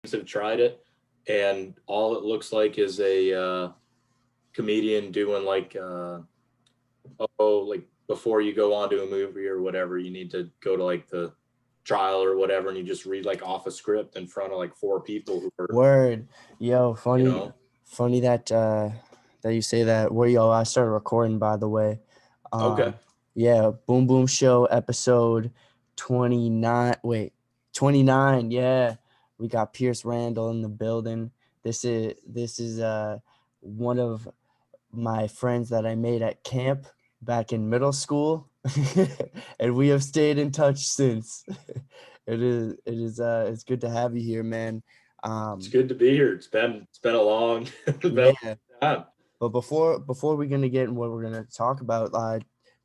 have tried it, and all it looks like is a comedian doing like, like before you go on to a movie or whatever, you need to go to like the trial or whatever, and you just read like off a script in front of like four people who are, Word. Yo, you funny know, funny that you say that. Well, yo, I started recording, by the way. okay. Yeah, Boom Boom Show episode 29. Wait, 29. Yeah. We got Pierce Randall in the building. This is one of my friends that I made at camp back in middle school. And we have stayed in touch since. It's good to have you here, man. It's Um, good to be here. It's been a long, been a yeah, long time. but before we're gonna get in what we're gonna talk about,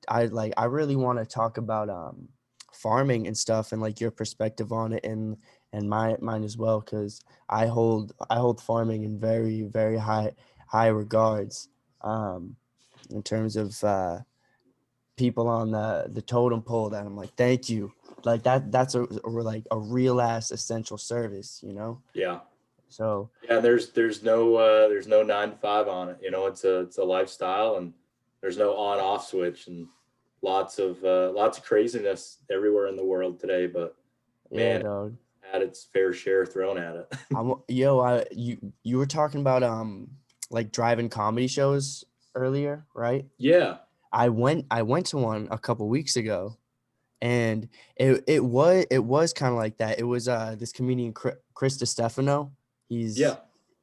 I really want to talk about farming and stuff and like your perspective on it and mine as well, because I hold farming in very high regards, um, in terms of people on the totem pole that I'm like, thank you, like that's a real ass essential service, you know. Yeah. So Yeah, there's no 9 to 5 on it. You know, it's a lifestyle, and there's no on off switch, and lots of craziness everywhere in the world today. But yeah, man, dog. it's had its fair share thrown at it. You were talking about like driving comedy shows earlier, right? Yeah, I went to one a couple weeks ago, and it was kind of like that. It was this comedian Chris DiStefano. yeah.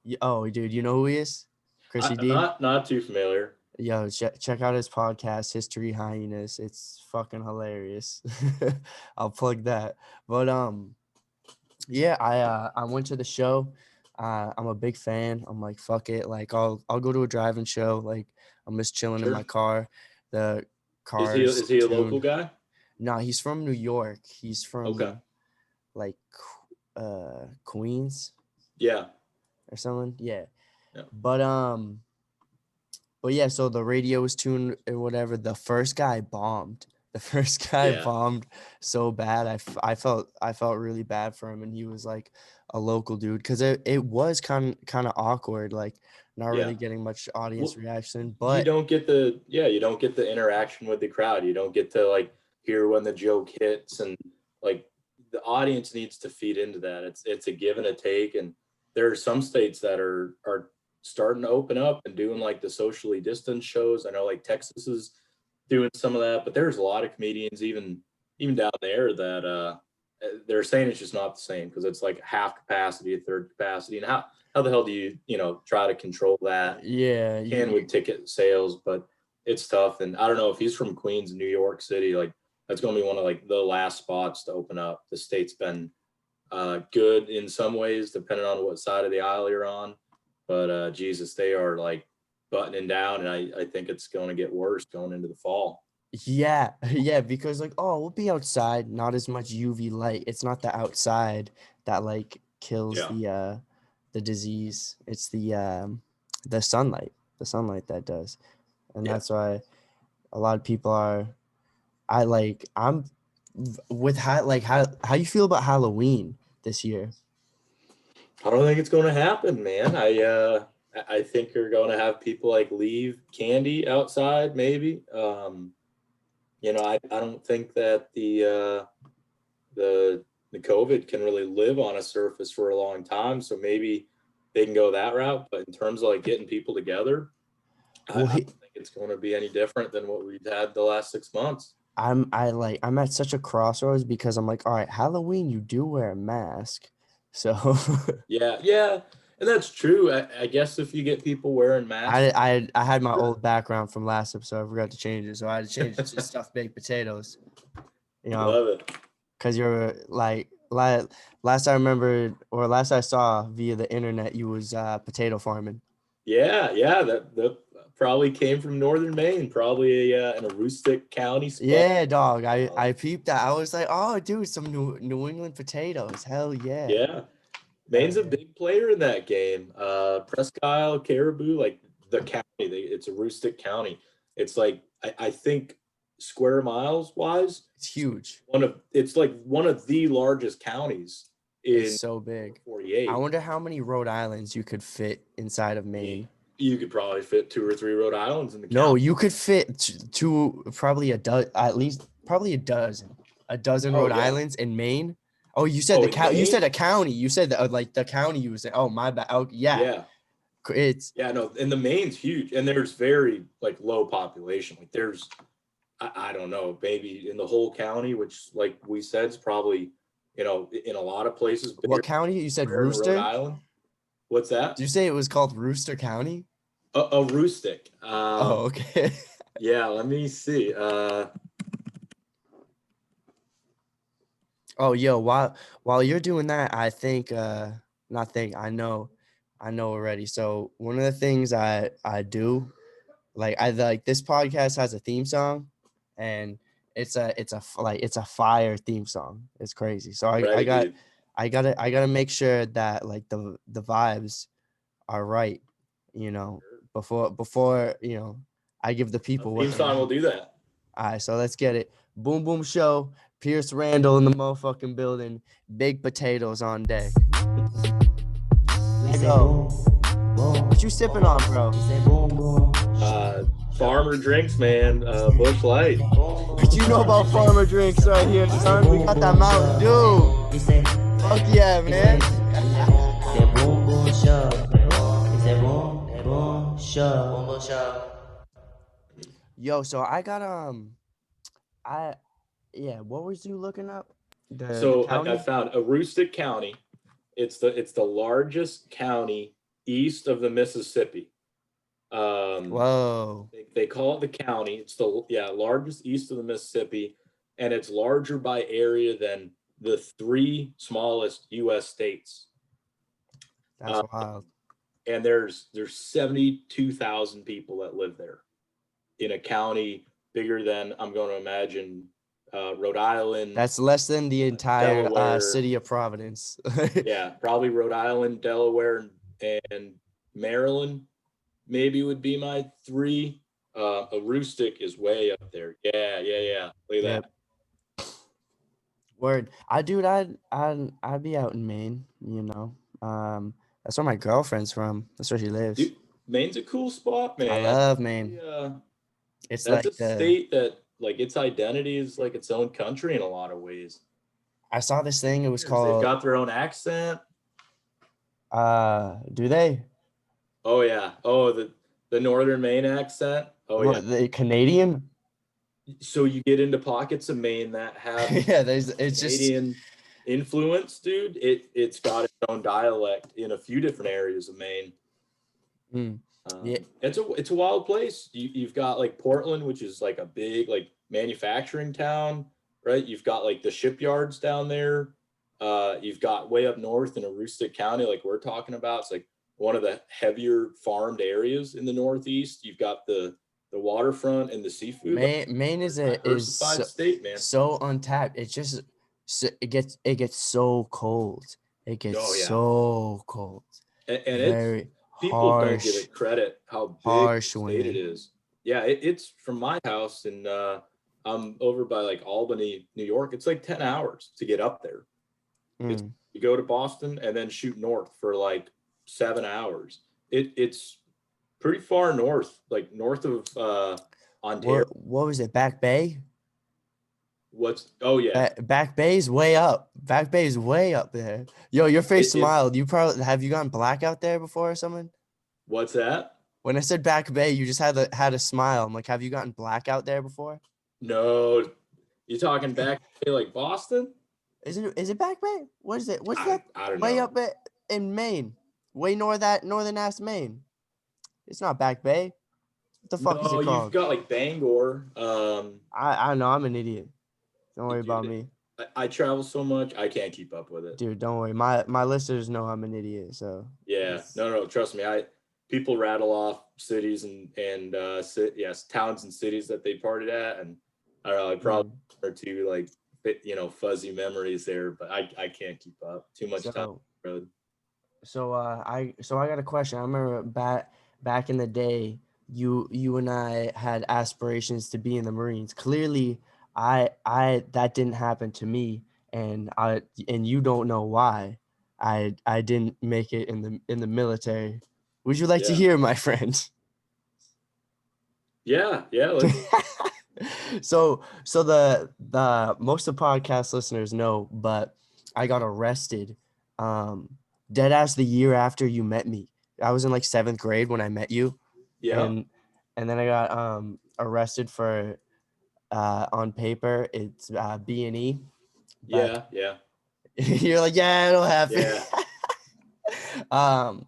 He's oh, dude, you know who he is? Chrissy I'm D. not too familiar. Yo, check out his podcast, History Hyenas. It's fucking hilarious. I'll plug that. But yeah, I went to the show. I'm a big fan. I'm like, fuck it. Like I'll go to a driving show. Like I'm just chilling in Sure. my car. The Is car's he a local tuned. guy? No, he's from New York. He's Okay. from like Queens Yeah. or something. Yeah. Yeah. But but yeah, so the radio was tuned or whatever. The first guy bombed. The first guy Yeah. bombed so bad. I felt really bad for him, and he was like a local dude, because it was kind of awkward, like not Yeah. really getting much audience Well, reaction. you But don't get you don't get the interaction with the crowd. You don't get to like hear when the joke hits, and like the audience needs to feed into that. It's a give and a take, and there are some states that are starting to open up and doing like the socially distanced shows. I know like Texas is doing some of that, but there's a lot of comedians even down there that they're saying it's just not the same because it's like half capacity, a third capacity, and how the hell do you try to control that? yeah, Can with ticket sales, but it's tough. And I don't know if he's from Queens, New York City, like that's going to be one of like the last spots to open up. The state's been good in some ways, depending on what side of the aisle you're on. But Jesus, they are like buttoning down, and I think it's going to get worse going into the fall. yeah, yeah, because like, oh, we'll be outside, not as much UV light. It's not the outside that like kills Yeah, the disease. It's the sunlight that does. And yeah. that's why a lot of people are I like I'm with how you feel about Halloween this year. I don't think it's going to happen, man. I think you're going to have people like leave candy outside, maybe. I don't think that the the COVID can really live on a surface for a long time. So maybe they can go that route. But in terms of like getting people together, Well, I don't think it's going to be any different than what we've had the last 6 months. I'm at such a crossroads, because I'm like, all right, Halloween you do wear a mask. So Yeah, yeah, and that's true. I guess if you get people wearing masks, I had my old background from last episode. I forgot to change it. So I had to change it to stuffed baked potatoes. You know, love it. because you're like last I remembered, or last I saw via the internet, you was potato farming. Yeah, yeah, that probably came from northern Maine, probably in a rustic county spot. Yeah, dog. I Um, I peeped that. I was like, oh, dude, some New England potatoes. Hell yeah. yeah, Hell Maine's a yeah. big player in that game. Presque Isle, Caribou, like the county, it's a rustic county. It's like I think square miles wise, It's huge. it's like one of the largest counties in It's so big. 48. I wonder how many Rhode Islands you could fit inside of Maine. You could probably fit 2 or 3 Rhode Islands in the No, county. you could fit two, probably at least probably a dozen Oh, Rhode yeah. Islands in Maine. Oh, you said Oh, the in county. You said Maine? a county. You said like the county you was. Oh, my bad. Oh, yeah. Yeah. It's Yeah, no, and the Maine's huge, and there's very like low population. Like there's, I don't know, maybe in the whole county, which like we said is probably, in a lot of places bigger what county? You said than Rhode Rooster. Island. What's that? Did you say it was called Rooster County? A rustic. Oh, okay. Yeah, let me see. Oh, yo, while you're doing that, I think not think I know already. So one of the things I do, like I like this podcast has a theme song, and it's a fire theme song. It's crazy. So Ready, dude. I gotta make sure that like the vibes are right, before I give the people what Theme they song will need. do that. All right, so let's get it. Boom Boom Show. Pierce Randall in the motherfucking building. Big potatoes on deck. Let's go. What you sipping on, bro? Farmer drinks, man. Bush Light. What you know about farmer drinks right here, son? We got that Mountain Dew. Fuck yeah, man. Yo, so I got what was you looking up? So The county? I found Aroostook County. It's the largest county east of the Mississippi. Whoa. They call it the county. It's the largest east of the Mississippi, and it's larger by area than the 3 smallest U.S. states. That's wild. And there's 72,000 people that live there in a county bigger than, I'm going to imagine, Rhode Island. That's less than the entire city of Providence. Yeah, probably Rhode Island, Delaware, and Maryland maybe would be my 3. Aroostook is way up there. Yeah. Look at that. Word. I'd be out in Maine, that's where my girlfriend's from. That's where she lives. Dude, Maine's a cool spot, man. I love Maine. It's that's like a state that like its identity is like its own country in a lot of ways. I saw this thing. It was They've called. got their own accent. Do they? Oh yeah. Oh, the Northern Maine accent. Oh What, yeah. the Canadian? So you get into pockets of Maine that have it's Canadian influence, dude. It's got its own dialect in a few different areas of Maine. Yeah, it's a wild place. You've got like Portland, which is like a big like manufacturing town, right? You've got like the shipyards down there. You've got way up north in Aroostook County, like we're talking about. It's like one of the heavier farmed areas in the Northeast. You've got the waterfront and the seafood. Maine is state, man. So untapped. It's just it gets so cold. It gets so cold. And very people harsh, don't give it credit how big harsh state it is. Yeah, it's from my house, and I'm over by like Albany, New York. It's like 10 hours to get up there. You go to Boston and then shoot north for like 7 hours. It's pretty far north, like north of Ontario. What was it? Back Bay? Oh yeah. Back Bay's way up. Back Bay's way up there. Yo, your face smiled. You probably have you gotten black out there before or something? What's that? When I said Back Bay, you just had a smile. I'm like, have you gotten black out there before? No. You talking Back Bay like Boston? Is it Back Bay? What is it? What's that? I don't way know. Up in Maine. Way northern ass Maine. It's not Back Bay. What the fuck is it called? You've got like Bangor. I know, I'm an idiot. Don't worry about me. I travel so much, I can't keep up with it. Dude, don't worry. My listeners know I'm an idiot. So yeah, no, trust me. People rattle off cities and towns and cities that they partied at, and I don't know. I probably or two like fuzzy memories there, but I can't keep up. Too much time on the road. So I got a question. I remember back in the day, you and I had aspirations to be in the Marines. Clearly, I that didn't happen to me, and you don't know why. I didn't make it in the military. Would you like to Yeah. hear, my friend? Yeah. Let's, So the most of the podcast listeners know, but I got arrested dead ass the year after you met me. I was in like 7th grade when I met you, yeah. and then I got arrested for on paper it's B&E, but Yeah. you're like, yeah, it'll happen. Yeah. um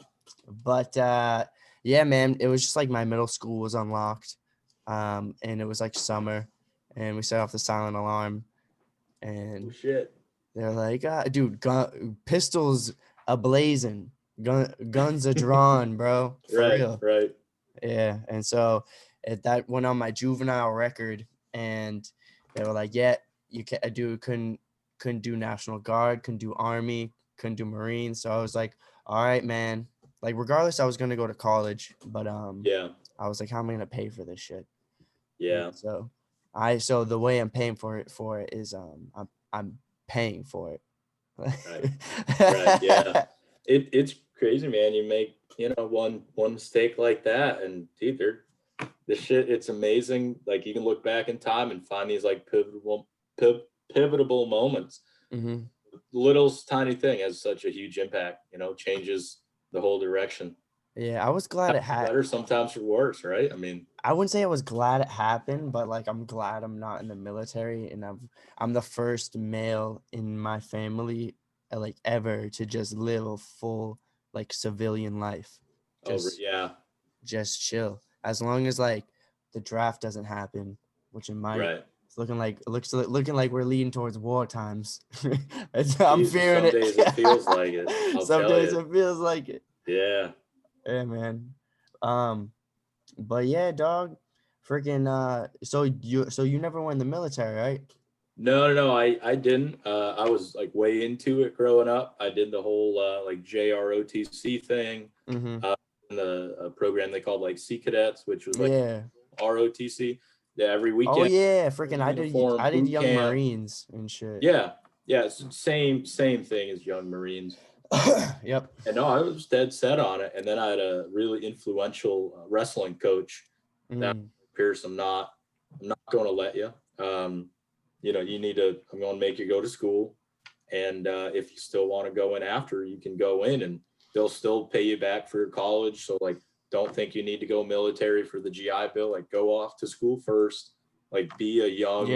but yeah, man, it was just like my middle school was unlocked, and it was like summer, and we set off the silent alarm, Oh, and shit. they're like, dude, pistols ablazing, guns are drawn, bro, for real. Right. Yeah, and so that went on my juvenile record, and they were like, yeah, you can do couldn't do National Guard, couldn't do Army, couldn't do Marines. So I was like, all right, man. Like regardless, I was gonna go to college, but Yeah. I was like, how am I gonna pay for this shit? And Yeah. so the way I'm paying for it is I'm paying for it. Right. Yeah. It's crazy, man. You make, one mistake like that, and dude, this shit, it's amazing. Like you can look back in time and find these like pivotal moments. Mhm. Little tiny thing has such a huge impact, changes the whole direction. Yeah, I was glad it had. Better sometimes for worse, right? I mean, I wouldn't say I was glad it happened, but like I'm glad I'm not in the military, and I'm the first male in my family like ever to just live a full like civilian life. Just yeah. just chill. As long as like the draft doesn't happen, which it might. Right. It's looking like we're leading towards war times. I'm Jesus, fearing some it. days it feels like it. I'll Some tell days you. it feels like it. Yeah. Yeah, man. But yeah, dog. Freaking so you never went in the military, right? No, I didn't. I was like way into it growing up. I did the whole like JROTC thing, Mm-hmm. in the program they called like Sea Cadets, which was like Yeah. ROTC. Yeah, every Oh weekend yeah, freaking uniform I did boot Young camp. Marines and shit. Yeah, it's same thing as Young Marines. Yep. And no, I was dead set on it. And then I had a really influential wrestling coach that Pierce, I'm not going to let you. You need to. I'm going to make you go to school, and if you still want to go in after, you can go in, and they'll still pay you back for your college. So like, don't think you need to go military for the GI Bill. Like, go off to school first. Like, be a young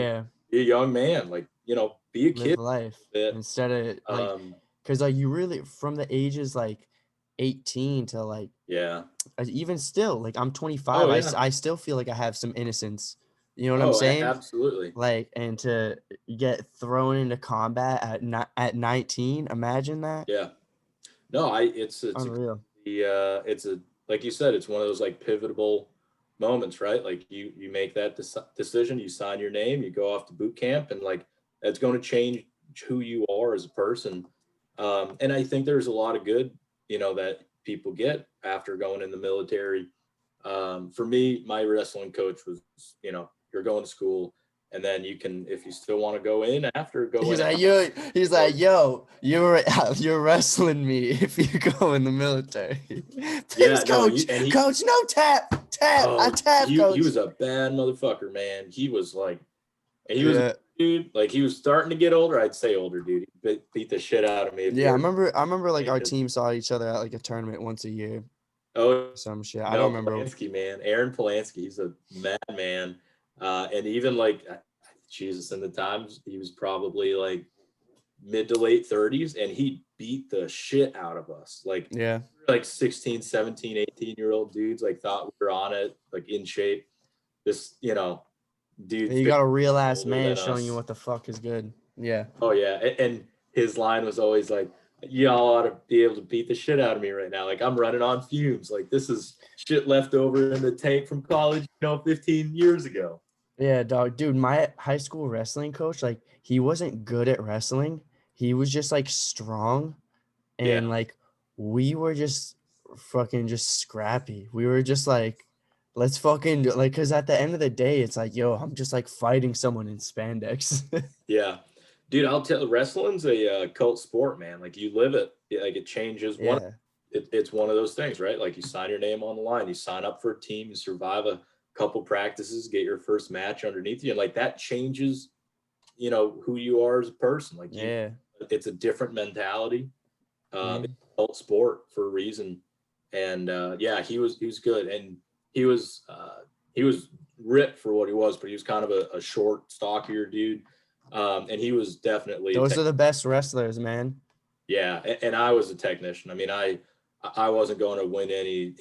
man. Like, be a Live kid. life That instead of like, because like you really from the ages like 18 to like yeah. even still like I'm 25. Oh yeah. I still feel like I have some innocence. You know what I'm saying? Absolutely. Like, and to get thrown into combat at 19, imagine that. Yeah. No, it's Unreal. it's a, like you said, it's one of those like pivotal moments, right? Like you make that decision, you sign your name, you go off to boot camp, and like that's going to change who you are as a person. And I think there's a lot of good, that people get after going in the military. For me, my wrestling coach was, you're going to school, and then you can, if you still want to go in after, go He's in. like, yo, you're wrestling me if you go in the military. Please, coach, no tap. I tap, coach. He was a bad motherfucker, man. He was like, and he was a dude, like he was starting to get older. I'd say older dude. He beat the shit out of me. Yeah, I remember like our team saw each other at like a tournament once a year. Oh, some shit. I don't remember. Polanski, man. Aaron Polanski, he's a madman. And even like, Jesus, in the times, he was probably like mid to late 30s, and he beat the shit out of us. Like, yeah, like 16, 17, 18-year-old dudes, like thought we were on it, like in shape. This, dude. You got a real ass man showing you what the fuck is good. Yeah. Oh yeah. And his line was always like, y'all ought to be able to beat the shit out of me right now. Like I'm running on fumes. Like this is shit left over in the tank from college, 15 years ago. Yeah, dog. Dude, my high school wrestling coach, like he wasn't good at wrestling. He was just like strong. And like we were just fucking just scrappy. We were just like, let's fucking do, like, because at the end of the day, it's like, yo, I'm just like fighting someone in spandex. Yeah. Dude, I'll tell, wrestling's a cult sport, man. Like you live it. like it changes Yeah. it's one of those things, right? Like you sign your name on the line, you sign up for a team, you survive a couple practices, get your first match underneath you, and like that changes, who you are as a person. Like Yeah. it's a different mentality. It's Mhm. adult sport for a reason. And yeah, he was good, and he was ripped for what he was, but he was kind of a short, stockier dude. And he was definitely Those are the best wrestlers, man. yeah, and I was a technician. I mean, I wasn't going to win any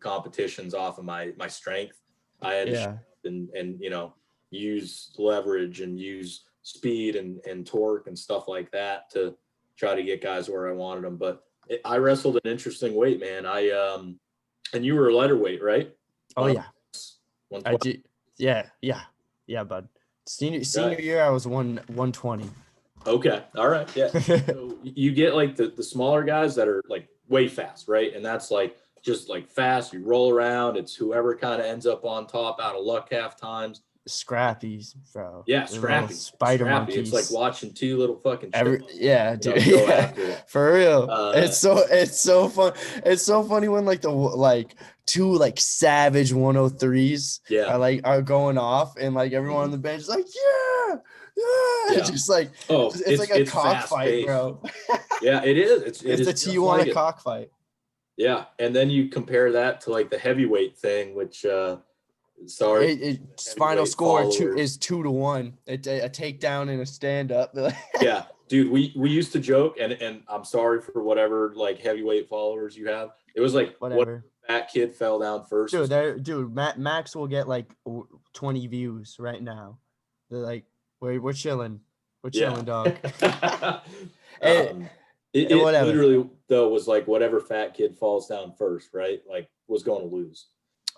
competitions off of my strength. I had to show Yeah. up and use leverage and use speed and torque and stuff like that to try to get guys where I wanted them. But I wrestled an interesting weight, man. And you were a lighter weight, right? Oh yeah. I 120. did. Yeah. Yeah. Yeah, bud. Senior Right. year, I was 120. Okay. All right. Yeah. So you get like the smaller guys that are like way fast, right? And that's like just like fast. You roll around. It's whoever kind of ends up on top out of luck half times. Scrappies, bro. Yeah, The little scrappy, spider scrappy. It's like monkeys. watching two little fucking Every chipmunks, yeah, dude. go Yeah, after it. for real. Uh, It's so fun. It's so funny when like the like two like savage 103s yeah. are going off and like everyone on the bench is like, yeah, yeah. Yeah. Just like Oh, it's like a it's fast cockfight, paced. bro. Yeah, it is. It It's is the just Tijuana like it. cockfight. Yeah, and then you compare that to like the heavyweight thing, which sorry, Final heavyweight score followers. is 2-1. A takedown and a stand up. Yeah, dude, we used to joke, and I'm sorry for whatever like heavyweight followers you have. It was like what Whatever. fat kid fell down first. Dude, Max will get like 20 views right now. They're like, we're chilling. We're Yeah. chilling, dog. and, um, and it whatever. literally though was like whatever fat kid falls down first, right? Like was going to lose.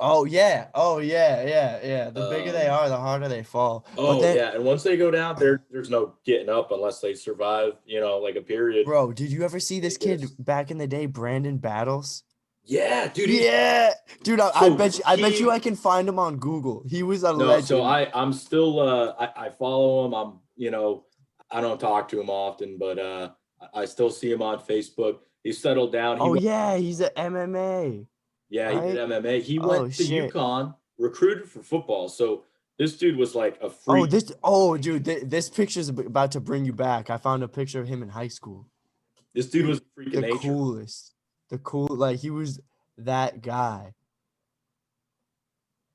Oh yeah. Yeah. The bigger they Um, are, the harder they fall. But oh then, yeah, and once they go down, there's no getting up unless they survive, like a period. bro, did you ever see this They kid just back in the day, Brandon Battles? yeah, dude. Yeah, dude. I So bet you I can find him on Google. He was a no, so legend. I'm still I follow him. I don't talk to him often, but I still see him on Facebook. He's settled down. Oh yeah, he's a MMA, Yeah, he did right? MMA. He Oh went to shit. UConn, recruited for football. So this dude was like a Oh, freak. dude, this picture's about to bring you back. I found a picture of him in high school. This dude was Dude, a freak of the nature. coolest. Like he was that guy.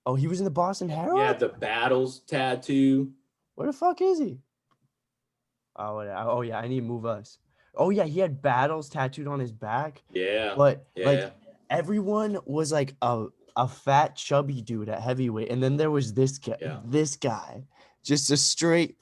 Oh, he was in the Boston He Herald? had the battles tattoo. Where the fuck is he? Oh yeah, I need to move us. Oh yeah, he had battles tattooed on his back. Yeah. But Yeah. like everyone was like a fat chubby dude at heavyweight, and then there was this guy. Yeah. This guy, just a straight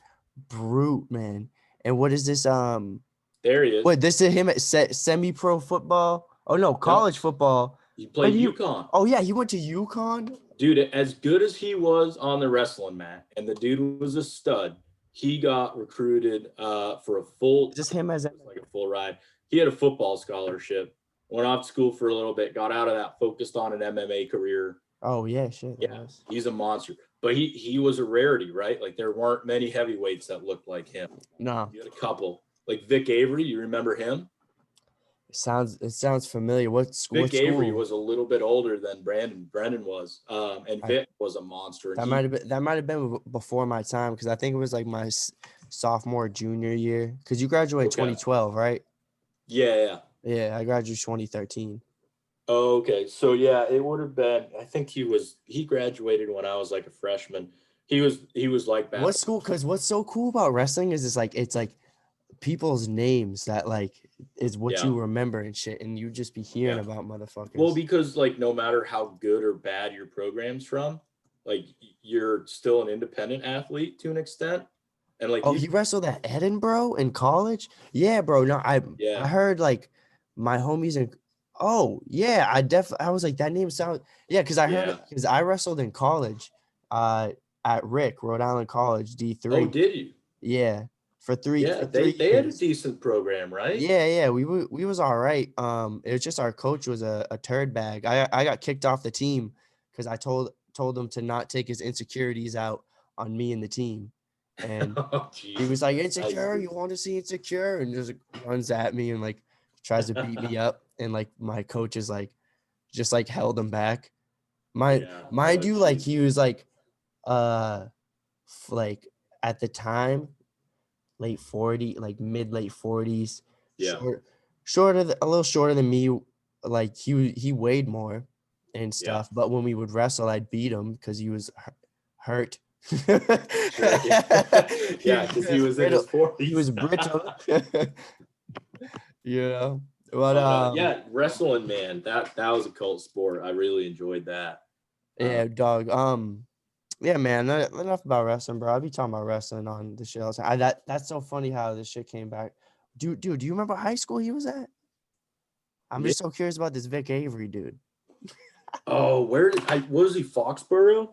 brute, man. And what is this? There he is. Wait, this is him at semi-pro football. Oh no, college football. He played But UConn. Oh yeah, he went to UConn. Dude, as good as he was on the wrestling mat, and the dude was a stud, he got recruited for a full. Just him as like a full ride. He had a football scholarship. Went off to school for a little bit. Got out of that. Focused on an MMA career. Oh yeah, shit. Yeah, he's a monster. But he was a rarity, right? Like there weren't many heavyweights that looked like him. No. You had a couple. Like Vic Avery, you remember him? It sounds familiar. What school? Vic Avery was a little bit older than Brandon. Brandon was, and Vic was a monster. That might have been before my time because I think it was like my sophomore junior year. Because you graduated 2012, right? Yeah. Yeah, I graduated 2013. Oh, okay. So yeah, it would have been. I think he graduated when I was like a freshman. He was like that. What school? Because what's so cool about wrestling is it's like people's names that like is what you remember and shit, and you just be hearing about motherfuckers. Well, because like no matter how good or bad your program's from, like you're still an independent athlete to an extent. And like he wrestled at Edinburgh in college. Yeah, bro. No, I heard like my homies and I was like that name sounds because I heard because I wrestled in college, at Rhode Island College D3. Oh, did you? Yeah. For three. Yeah, for 3 they had a decent program, right? Yeah. We was all right. It was just our coach was a turd bag. I got kicked off the team because I told him to not take his insecurities out on me and the team. And he was like, insecure, you want to see insecure? And just runs at me and like tries to beat me up, and like my coach is like just like held him back. Mind Yeah. mind Oh, you, like geez. he was like like at the time late 40, like mid late 40s, Yeah. a little shorter than me. Like he weighed more and Yeah. stuff, but when we would wrestle, I'd beat him because he was hurt. Sure. Yeah. he Yeah. was Because he was in his brittle. He 40s. was brittle. You know, but But yeah, wrestling, man, that was a cult sport. I really enjoyed that. yeah, dog. Yeah, man. Enough about wrestling, bro. I'll be talking about wrestling on the show. That's so funny how this shit came back. Dude, do you remember high school he was at? I'm Yeah. just so curious about this Vic Avery dude. Oh, was he Foxborough?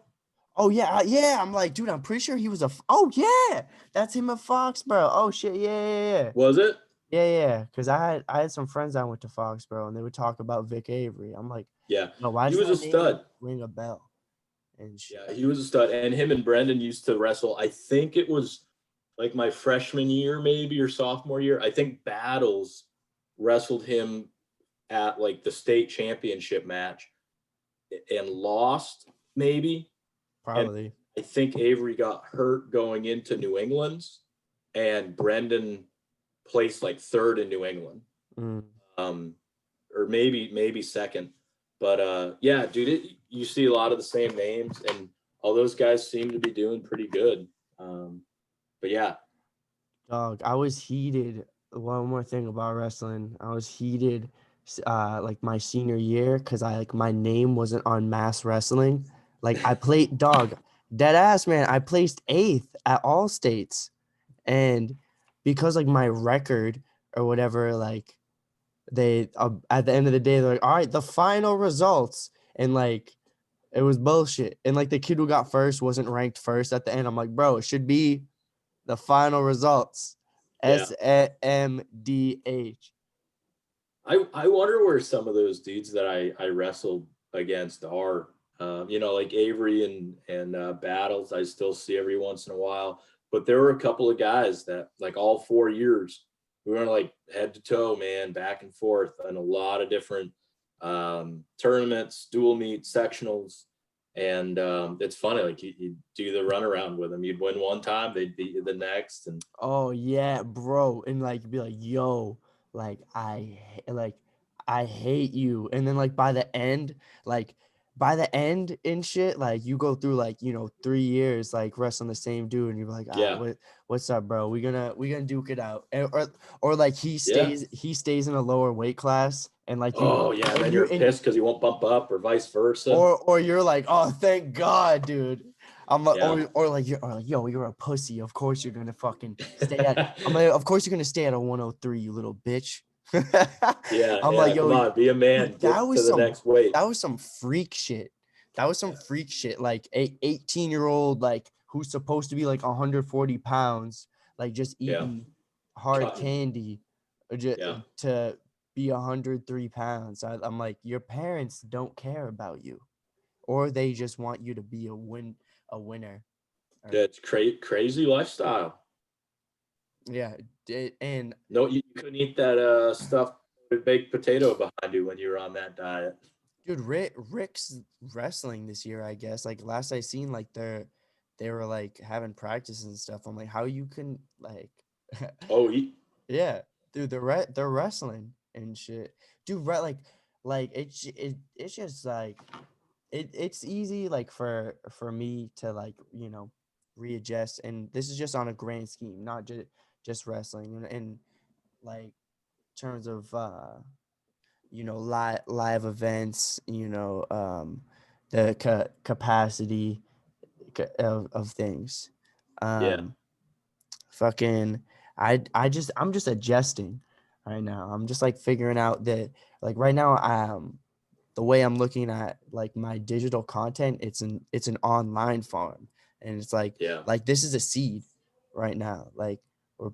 Oh yeah, yeah. I'm like, dude, I'm pretty sure he was oh yeah, that's him at Foxborough. Oh shit, yeah. Was it? Yeah. Because I had some friends that went to Foxborough and they would talk about Vic Avery. I'm like, Yeah. no, why He does was a that name stud. ring a bell and shit? Yeah, he was a stud. And him and Brendan used to wrestle. I think it was like my freshman year, maybe, or sophomore year. I think Battles wrestled him at like the state championship match and lost, maybe. And Probably. I think Avery got hurt going into New England's, and Brendan placed like third in New England, Mm. um, or maybe second. But yeah, dude, you see a lot of the same names, and all those guys seem to be doing pretty good. But yeah, Dog, I was heated. One more thing about wrestling, I was heated, like my senior year, because my name wasn't on Mass Wrestling. Like I played dog, dead ass man. I placed 8th at all states, and because like my record or whatever, like they at the end of the day they're like, all right, the final results, and like it was bullshit. And like the kid who got first wasn't ranked first at the end. I'm like, bro, it should be the final results. yeah. SMDH. I wonder where some of those dudes that I wrestled against are. Like Avery and Battles, I still see every once in a while. But there were a couple of guys that like all 4 years we were like head to toe, man, back and forth on a lot of different tournaments, dual meets, sectionals. And it's funny, like you do the runaround with them. You'd win one time, they'd beat you the next, and Oh yeah, bro. And like be like, yo, like I hate you. And then like like by the end and shit, like you go through like, 3 years like wrestling the same dude and you're like, yeah, what's up, bro? We gonna duke it out. Or like yeah. he stays in a lower weight class and like you Oh yeah, and and then you you're and pissed because you won't bump up, or vice versa. or you're like, oh, thank God, dude. I'm like, Yeah, or like, yo, you're a pussy. Of course you're gonna fucking stay at. I'm like, of course you're gonna stay at a 103, you little bitch. yeah, I'm like, yeah. yo, Come on, be a man. dude, Get to the next weight. that was some freak shit. That was some freak shit. Like a 18-year-old, like who's supposed to be like 140 pounds, like just Yeah, eating hard cutting. candy, just Yeah, to be 103 pounds. I'm like, your parents don't care about you, or they just want you to be a winner. Or, that's crazy lifestyle. yeah, and No, you couldn't eat that stuffed baked potato behind you when you were on that diet. dude, Rick's wrestling this year, I guess. Like last I seen, like they were like having practice and stuff. I'm like, how you can like, Oh, yeah, dude, they're wrestling and shit, dude. Like it's just like it's easy like for me to like readjust, and this is just on a grand scheme, not just wrestling and like terms of live events, the capacity of things. yeah, um Fucking I'm just adjusting right now. I'm just like figuring out that like right now the way I'm looking at like my digital content, it's an online farm, and it's yeah, like this is a seed right now. Like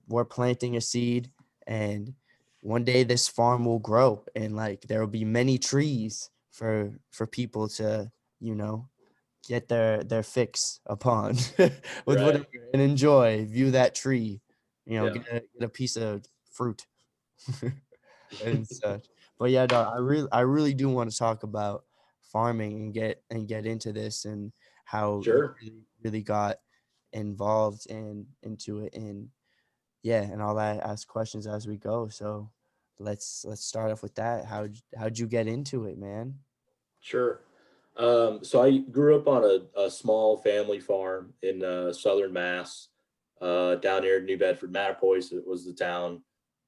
we're planting a seed, and one day this farm will grow, and like there will be many trees for people to you know get their fix upon with right. whatever and enjoy, view that tree, Yeah, get a piece of fruit. and such. But yeah, dog, I really do want to talk about farming and get into this and how you Sure. really got involved and into it, and yeah, and all that. Ask questions as we go. So let's start off with that. How'd you get into it, man? Sure. So I grew up on a small family farm in southern Mass, down near New Bedford, Mattapoise. It was the town.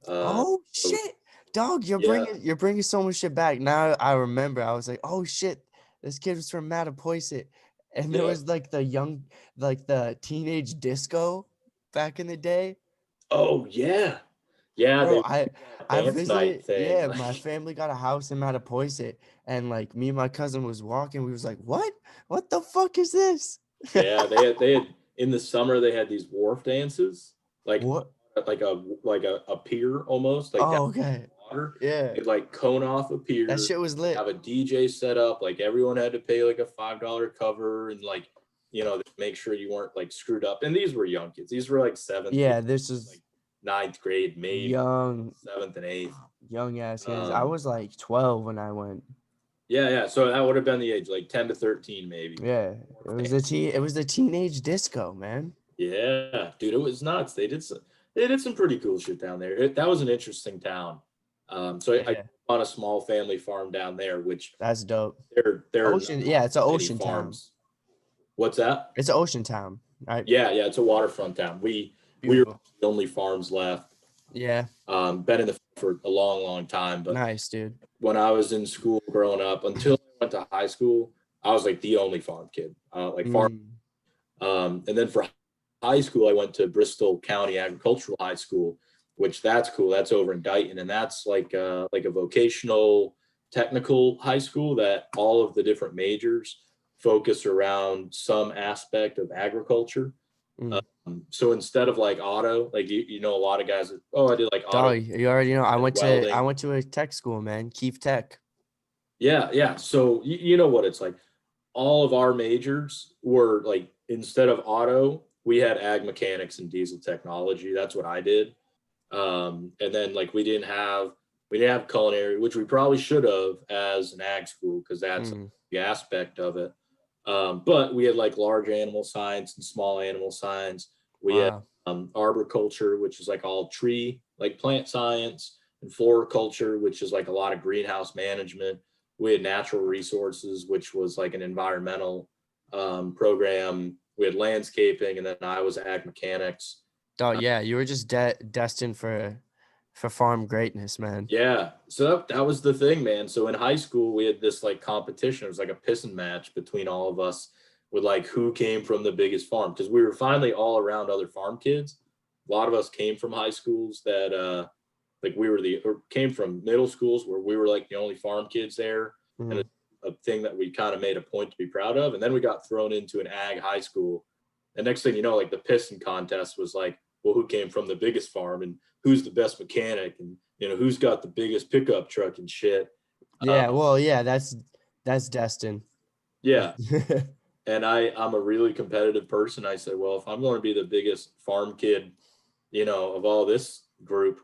Uh, Oh so shit, dog, yeah. you're bringing so much shit back. Now I remember. I was like, oh shit, this kid was from Mattapoisett, and there Yeah. was like the teenage disco back in the day. Oh yeah. Yeah. They Bro, would do that I dance night visited. thing. Yeah, Like, my family got a house in Mattapoisett, and like me and my cousin was walking. We was like, what? What the fuck is this? yeah, they had in the summer they had these wharf dances, like What? like a pier almost, like down Oh, okay. the water. Yeah, They'd like cone off a that pier, shit was lit. have a DJ set up, like everyone had to pay like a $5 cover and like make sure you weren't like screwed up. And these were young kids. These were like seventh, Yeah, eighth, this is like ninth grade, maybe young, seventh and eighth. young ass kids. I Um, was like 12 when I went. yeah, yeah. So that would have been the age, like 10 to 13, maybe. Yeah, it was the teenage disco, man. Yeah, dude, it was nuts. They did some pretty cool shit down there. That was an interesting town. So I Yeah, on a small family farm down there, which that's dope. there are not Ocean, yeah, it's an many ocean town. farms. What's that? It's an ocean town, right? Yeah, yeah, it's a waterfront town. We were Beautiful. the only farms left. Yeah, Been in the for a long, long time. But nice, dude. when I was in school growing up, until I went to high school, I was like the only farm kid. Like farm. Mm. And then for high school, I went to Bristol County Agricultural High School, which that's cool. That's over in Dighton, and that's like a vocational technical high school that all of the different majors focus around some aspect of agriculture. Mm. So instead of like auto, like a lot of guys that, oh, I did like auto Dog, you already know. I welding. went to a tech school, man. Keith Tech. Yeah, yeah. So you know what it's like. All of our majors were like, instead of auto, we had ag mechanics and diesel technology. That's what I did. And then like we didn't have culinary, which we probably should have as an ag school because that's Mm. the aspect of it. But we had like large animal science and small animal science. We had Wow. arboriculture, which is like all tree, like plant science, and floriculture, which is like a lot of greenhouse management. We had natural resources, which was like an environmental program. We had landscaping, and then I was ag mechanics. Dog, yeah, you were just destined for farm greatness, man. Yeah, so that was the thing, man. So in high school, we had this like competition. It was like a pissing match between all of us with like who came from the biggest farm because we were finally all around other farm kids. A lot of us came from high schools that like we were or came from middle schools where we were like the only farm kids there, and Mm. a thing that we kind of made a point to be proud of. And then we got thrown into an ag high school. And next thing you know, like the pissing contest was like, well, who came from the biggest farm and who's the best mechanic and who's got the biggest pickup truck and shit. Yeah, well, yeah, that's destined. Yeah, and I'm a really competitive person. I said, well, if I'm going to be the biggest farm kid, of all this group,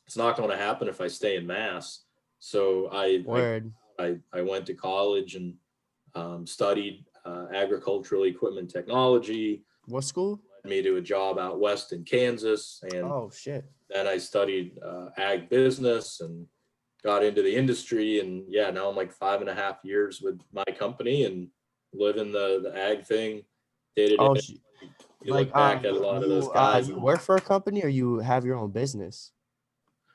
it's not going to happen if I stay in Mass. So Word. I went to college and studied agricultural equipment technology. What school? Led me to a job out west in Kansas, and Oh shit. then I studied ag business and got into the industry. And yeah, now I'm like 5.5 years with my company and living the ag thing day to Oh, day. You like look back at a lot of those guys. you work for a company or you have your own business?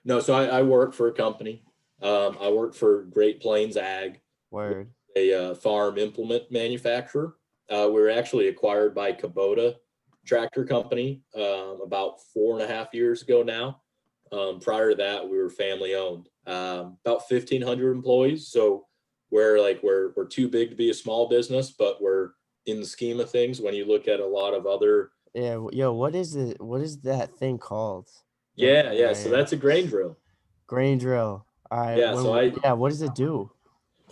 No, so I work for a company. I work for Great Plains Ag, Word. a farm implement manufacturer. We were actually acquired by Kubota Tractor Company about 4.5 years ago now. Prior to that, we were family owned. About 1,500 employees. So we're too big to be a small business, but we're in the scheme of things. When you look at a lot of other, Yeah, yo, what is that thing called? That yeah, thing yeah. right So here. that's a grain drill. Grain drill. All right. Yeah. So What does it do?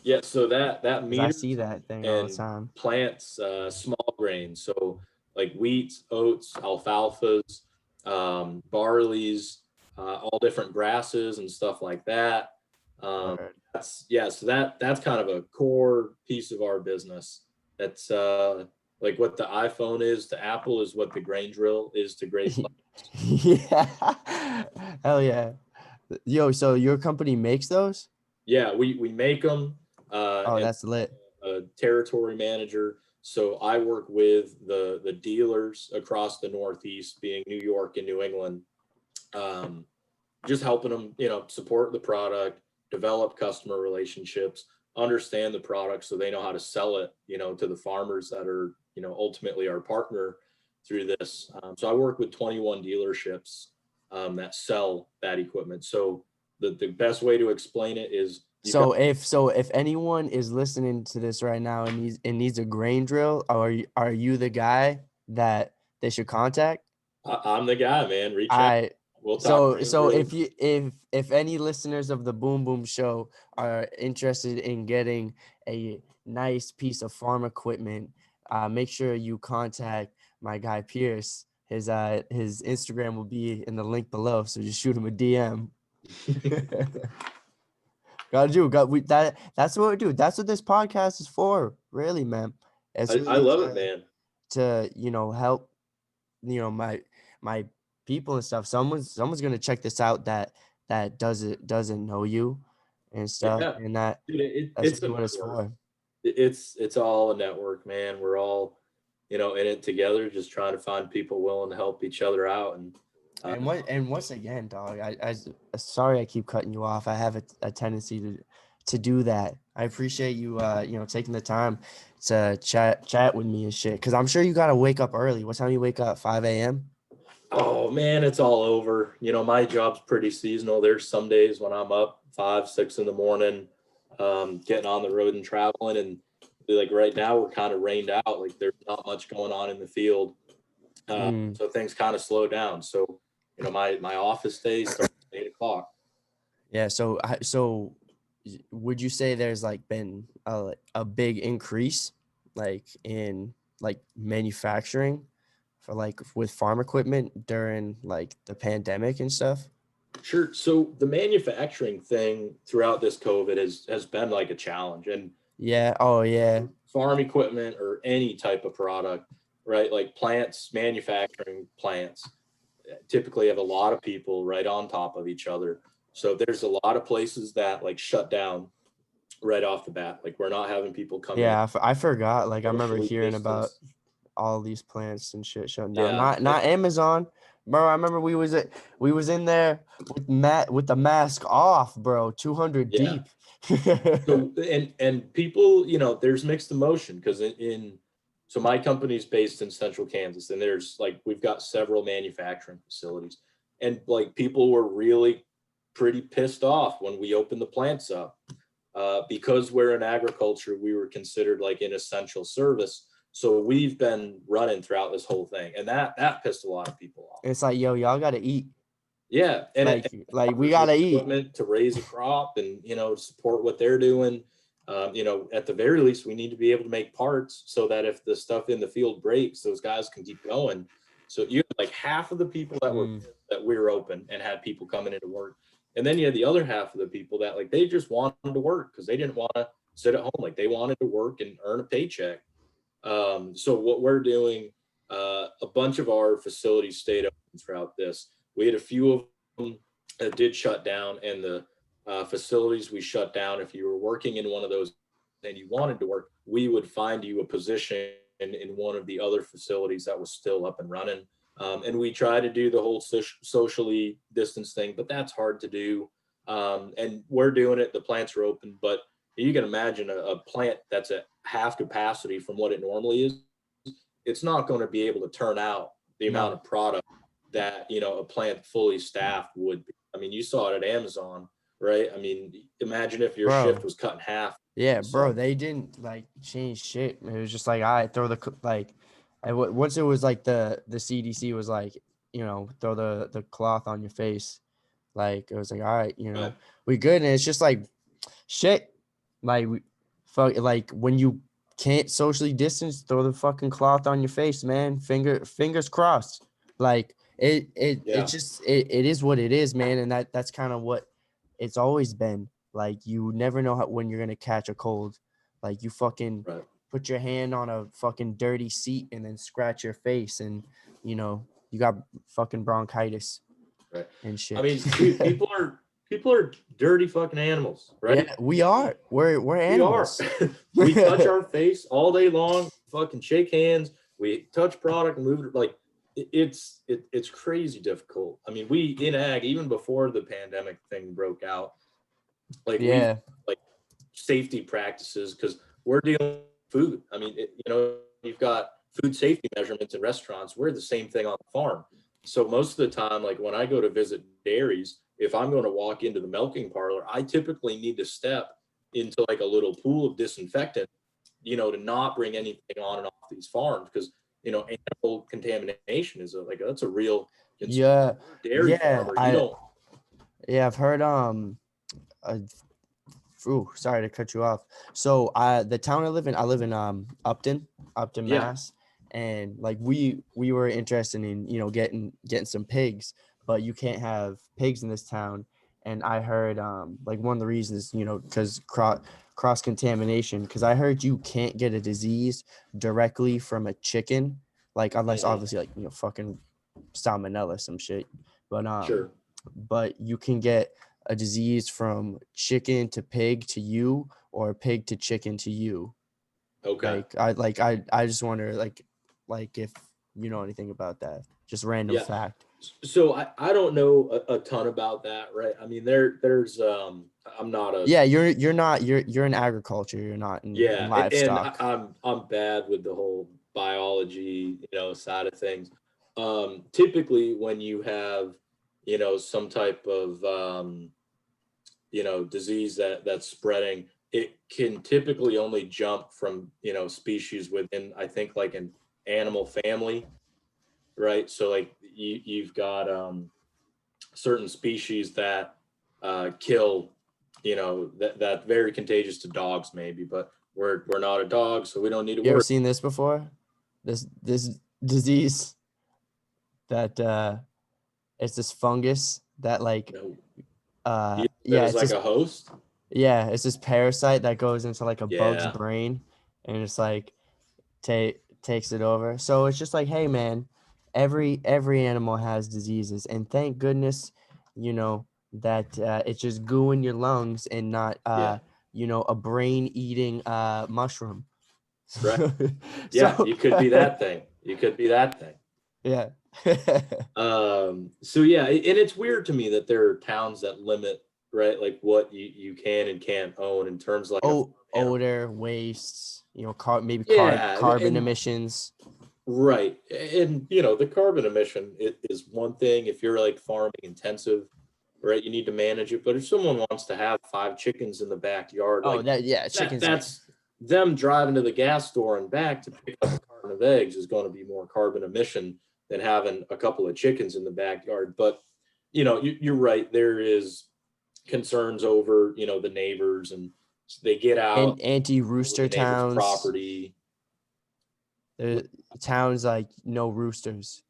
yeah. So that 'Cause I see meters that thing all the and time. plants small grains. So like wheats, oats, alfalfas, barleys, all different grasses and stuff like that. Word. So that's kind of a core piece of our business. That's like what the iPhone is to Apple is what the grain drill is to Great Plains. Yeah. Hell yeah. Yo, so your company makes those? Yeah, we make them, Oh, and that's lit. a territory manager. So I work with the dealers across the Northeast, being New York and New England, um, just helping them, support the product, develop customer relationships, understand the product so they know how to sell it, to the farmers that are, ultimately our partner through this. So I work with 21 dealerships that sell that equipment. So the best way to explain it is So if anyone is listening to this right now and needs a grain drill, are you the guy that they should contact? I'm the guy, man. Reach out. I We'll talk. so if any listeners of the Boom Boom Show are interested in getting a nice piece of farm equipment, make sure you contact my guy Pierce. His Instagram will be in the link below, so just shoot him a DM. Gotta do. That's what we do. That's what this podcast is for, really, man. It's I really love it, man. to help my people and stuff. Someone's gonna check this out that doesn't know you and stuff, Yeah, and dude, that's it's a really what it's network. for. It's all a network, man. We're all, in it together, just trying to find people willing to help each other out. And And once again, dog, I sorry I keep cutting you off. I have a tendency to do that. I appreciate you taking the time to chat with me and shit. Cause I'm sure you gotta wake up early. What time you wake up? 5 a.m. oh man, it's all over. My job's pretty seasonal. There's some days when I'm up 5, 6 in the morning, getting on the road and traveling. And like right now, we're kind of rained out. Like there's not much going on in the field. So things kind of slow down. So, my office day starts at 8 o'clock. Yeah. So would you say there's like been a big increase like in like manufacturing for like with farm equipment during like the pandemic and stuff? Sure. So the manufacturing thing throughout this COVID has been like a challenge, and Yeah. Oh yeah. farm equipment or any type of product, right? Like plants, manufacturing plants typically have a lot of people right on top of each other. So there's a lot of places that like shut down right off the bat. Like we're not having people come in Yeah, I forgot. Like I remember socially hearing about distance. all these plants and shit shutting down. Yeah. Not Amazon, bro. I remember we was in there with the mask off, bro. 200 Yeah. deep. So and people, there's mixed emotion because so my company's based in central Kansas, and there's like we've got several manufacturing facilities, and like people were really pretty pissed off when we opened the plants up, because we're in agriculture. We were considered like an essential service, so we've been running throughout this whole thing, and that pissed a lot of people off. It's like, yo, y'all gotta eat. Yeah, and Like we offers us gotta eat. equipment to raise a crop and support what they're doing. At the very least, we need to be able to make parts so that if the stuff in the field breaks, those guys can keep going. So you had like half of the people that we were open and had people coming into work, and then you had the other half of the people that like they just wanted to work because they didn't want to sit at home. Like they wanted to work and earn a paycheck. So what we're doing, a bunch of our facilities stayed open throughout this. We had a few of them that did shut down, and the facilities we shut down, if you were working in one of those and you wanted to work, we would find you a position in one of the other facilities that was still up and running. And we try to do the whole socially distance thing, but that's hard to do. And we're doing it. The plants are open, but you can imagine a plant that's at half capacity from what it normally is. It's not going to be able to turn out the amount of product that a plant fully staffed would be. I mean, you saw it at Amazon, right? I mean, imagine if your shift was cut in half. Yeah, So, bro, they didn't like change shit. It was just like, all right, throw the like, once it was like the CDC was like, throw the cloth on your face, like it was like, all right, right. we good, and it's just like, shit, like fuck, like when you can't socially distance, throw the fucking cloth on your face, man. Fingers crossed. Like It's just it is what it is, man, and that's kind of what it's always been. Like you never know when you're gonna catch a cold. Like you fucking Right. put your hand on a fucking dirty seat and then scratch your face, and you got fucking bronchitis Right. and I shit. mean, dude, people are dirty fucking animals, Yeah, right? we are. We're We are. animals. We touch our face all day long, fucking shake hands. We touch product and move it. Like it's crazy difficult. I mean, we in ag, even before the pandemic thing broke out, like we Yeah. like safety practices because we're dealing with food. I mean, you've got food safety measurements in restaurants. We're the same thing on the farm. So most of the time, like when I go to visit dairies, if I'm going to walk into the milking parlor, I typically need to step into like a little pool of disinfectant, to not bring anything on and off these farms because animal contamination is that's a real concern. Yeah. Dairy Yeah. farmer, you don't. I've heard uh, sorry to cut you off. So the town I live in Upton, Yeah. Mass, and like we were interested in getting some pigs, but you can't have pigs in this town. And I heard like one of the reasons because cross contamination, because I heard you can't get a disease directly from a chicken, like unless Mhm. obviously like fucking salmonella some shit, but Sure. but you can get a disease from chicken to pig to you, or pig to chicken to you. Okay. I just wonder like if you know anything about that. Just random Yeah. fact. So I don't know a ton about that, right? I mean, there's I'm not a Yeah, you're in agriculture. You're not in yeah, and livestock. I'm bad with the whole biology, side of things. Typically, when you have, some type of disease that's spreading, it can typically only jump from species within, I think, like an animal family, right? So like you've got certain species that kill, that very contagious to dogs maybe, but we're not a dog, so we don't need to You ever worry. seen this before? This disease that it's this fungus that like No, that yeah, is it's like this a host. yeah, it's this parasite that goes into like a bug's Yeah, brain, and it's like takes it over. So it's just like, hey man, every animal has diseases, and thank goodness, that it's just goo in your lungs and not yeah, a brain eating mushroom. right. Yeah, So you could be that thing. You could be that thing. yeah. So yeah, and it's weird to me that there are towns that limit, right, like what you can and can't own in terms of like a farm animal. Odor, wastes, maybe Yeah, carbon and emissions. right. And the carbon emission is one thing if you're like farming intensive, right? You need to manage it. But if someone wants to have 5 chickens in the backyard, Oh, like that yeah, chickens. that's them driving to the gas store and back to pick up a carton of eggs is going to be more carbon emission than having a couple of chickens in the backyard. But you're right. There is concerns over the neighbors, and they get And out over anti-rooster the neighbor's towns. property. The towns like no roosters,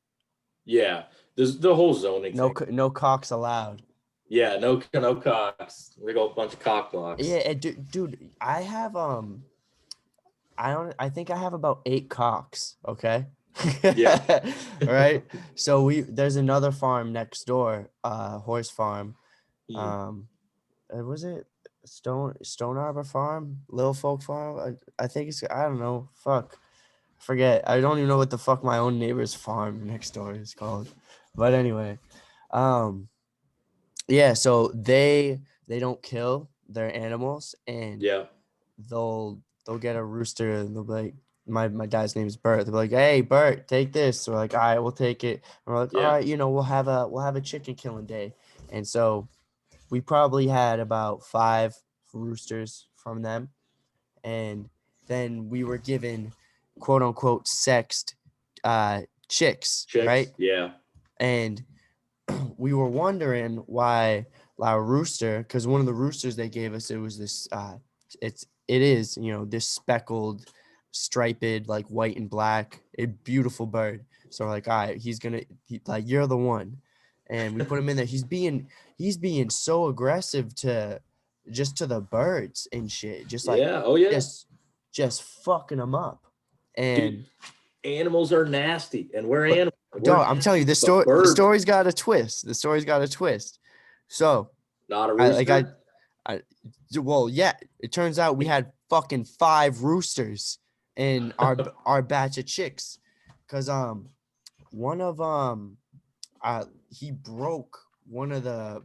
Yeah, there's the whole zoning thing. no cocks allowed. Yeah, no cocks. We got a bunch of cock blocks. Yeah, dude, I have I think I have about 8 cocks. Okay. Yeah. Right. So there's another farm next door, horse farm. Hmm. Was it Stone Arbor Farm, Little Folk Farm? I think I don't know. Fuck, forget. I don't even know what the fuck my own neighbor's farm next door is called. But anyway, um, yeah. So they don't kill their animals, and Yeah. they'll get a rooster, and they'll be like, my dad's name is Bert. They'll be like, hey Bert, take this. We're like, all right, we'll take it. And we're like, all Yeah. right, we'll have a chicken killing day, and so we probably had about 5 roosters from them, and then we were given quote unquote sexed chicks, Chicks. right? Yeah. And we were wondering why our rooster, because one of the roosters they gave us, it was this it is this speckled, striped, like white and black, a beautiful bird. So we're like, all right, like, you're the one. And we put him in there. He's being so aggressive to the birds and shit. Just like, Yeah. Oh yeah. just fucking them up. Dude, And animals are nasty, and we're but animals. We're dog, I'm nasty, telling you, but the birds, story's got a twist. The story's got a twist. So not a I like rooster. I well, yeah, it turns out we had fucking 5 roosters in our batch of chicks. Cause one of he broke one of the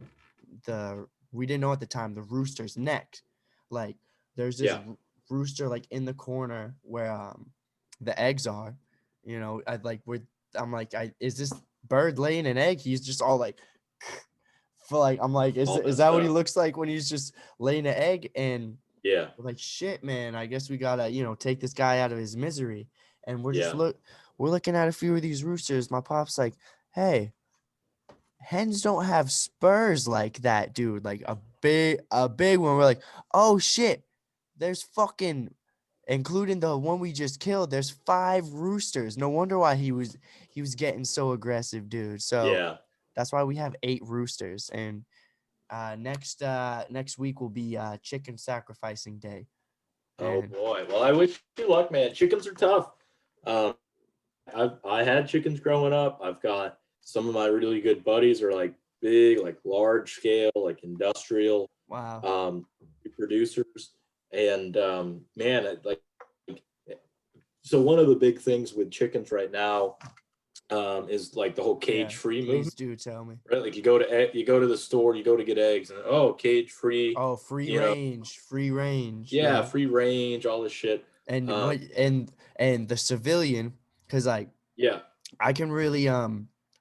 we didn't know at the time, the rooster's neck. Like, there's this Yeah. rooster like in the corner where the eggs are. I'm like, is this bird laying an egg? He's just all like for like, I'm like, is All that messed what he up. looks like when he's just laying an egg? And Yeah. we're like, shit, man, I guess we gotta, take this guy out of his misery. And Yeah. we're looking at a few of these roosters. My pop's like, hey, hens don't have spurs like that, dude. Like a big one. We're like, oh shit, there's fucking, including the one we just killed, there's 5 roosters. No wonder why he was getting so aggressive, dude. So Yeah. that's why we have 8 roosters. And next week will be chicken sacrificing day. Oh And boy. Well, I wish you luck, man. Chickens are tough. Um, I had chickens growing up. I've got some of my really good buddies are like big, like large scale, like industrial wow. um, producers. And man, so one of the big things with chickens right now is like the whole Yeah, cage free please movement, do tell me. right? Like you go to the store, you go to get eggs, and oh, cage free, Oh, free you know, range, free range. yeah, Yeah. free range, all this shit. And Um, what and the civilian, because like yeah, I can really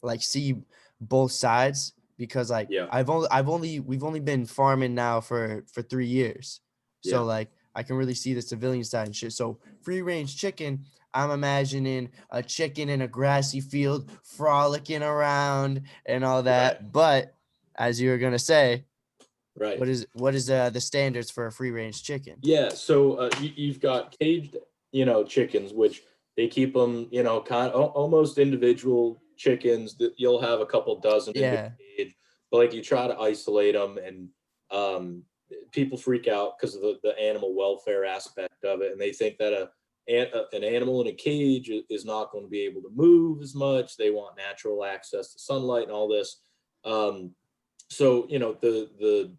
like see both sides, because like yeah, we've only been farming now for 3 years. So yeah, like I can really see the civilian side and shit. So free range chicken, I'm imagining a chicken in a grassy field frolicking around and all right, that. But as you were gonna say, right. what is the standards for a free range chicken? Yeah, so you've got caged, chickens, which they keep them, kind of almost individual chickens that you'll have a couple dozen in a Yeah. cage, but like you try to isolate them, and um, people freak out because of the animal welfare aspect of it, and they think that an animal in a cage is not going to be able to move as much. They want natural access to sunlight and all this. Um, so the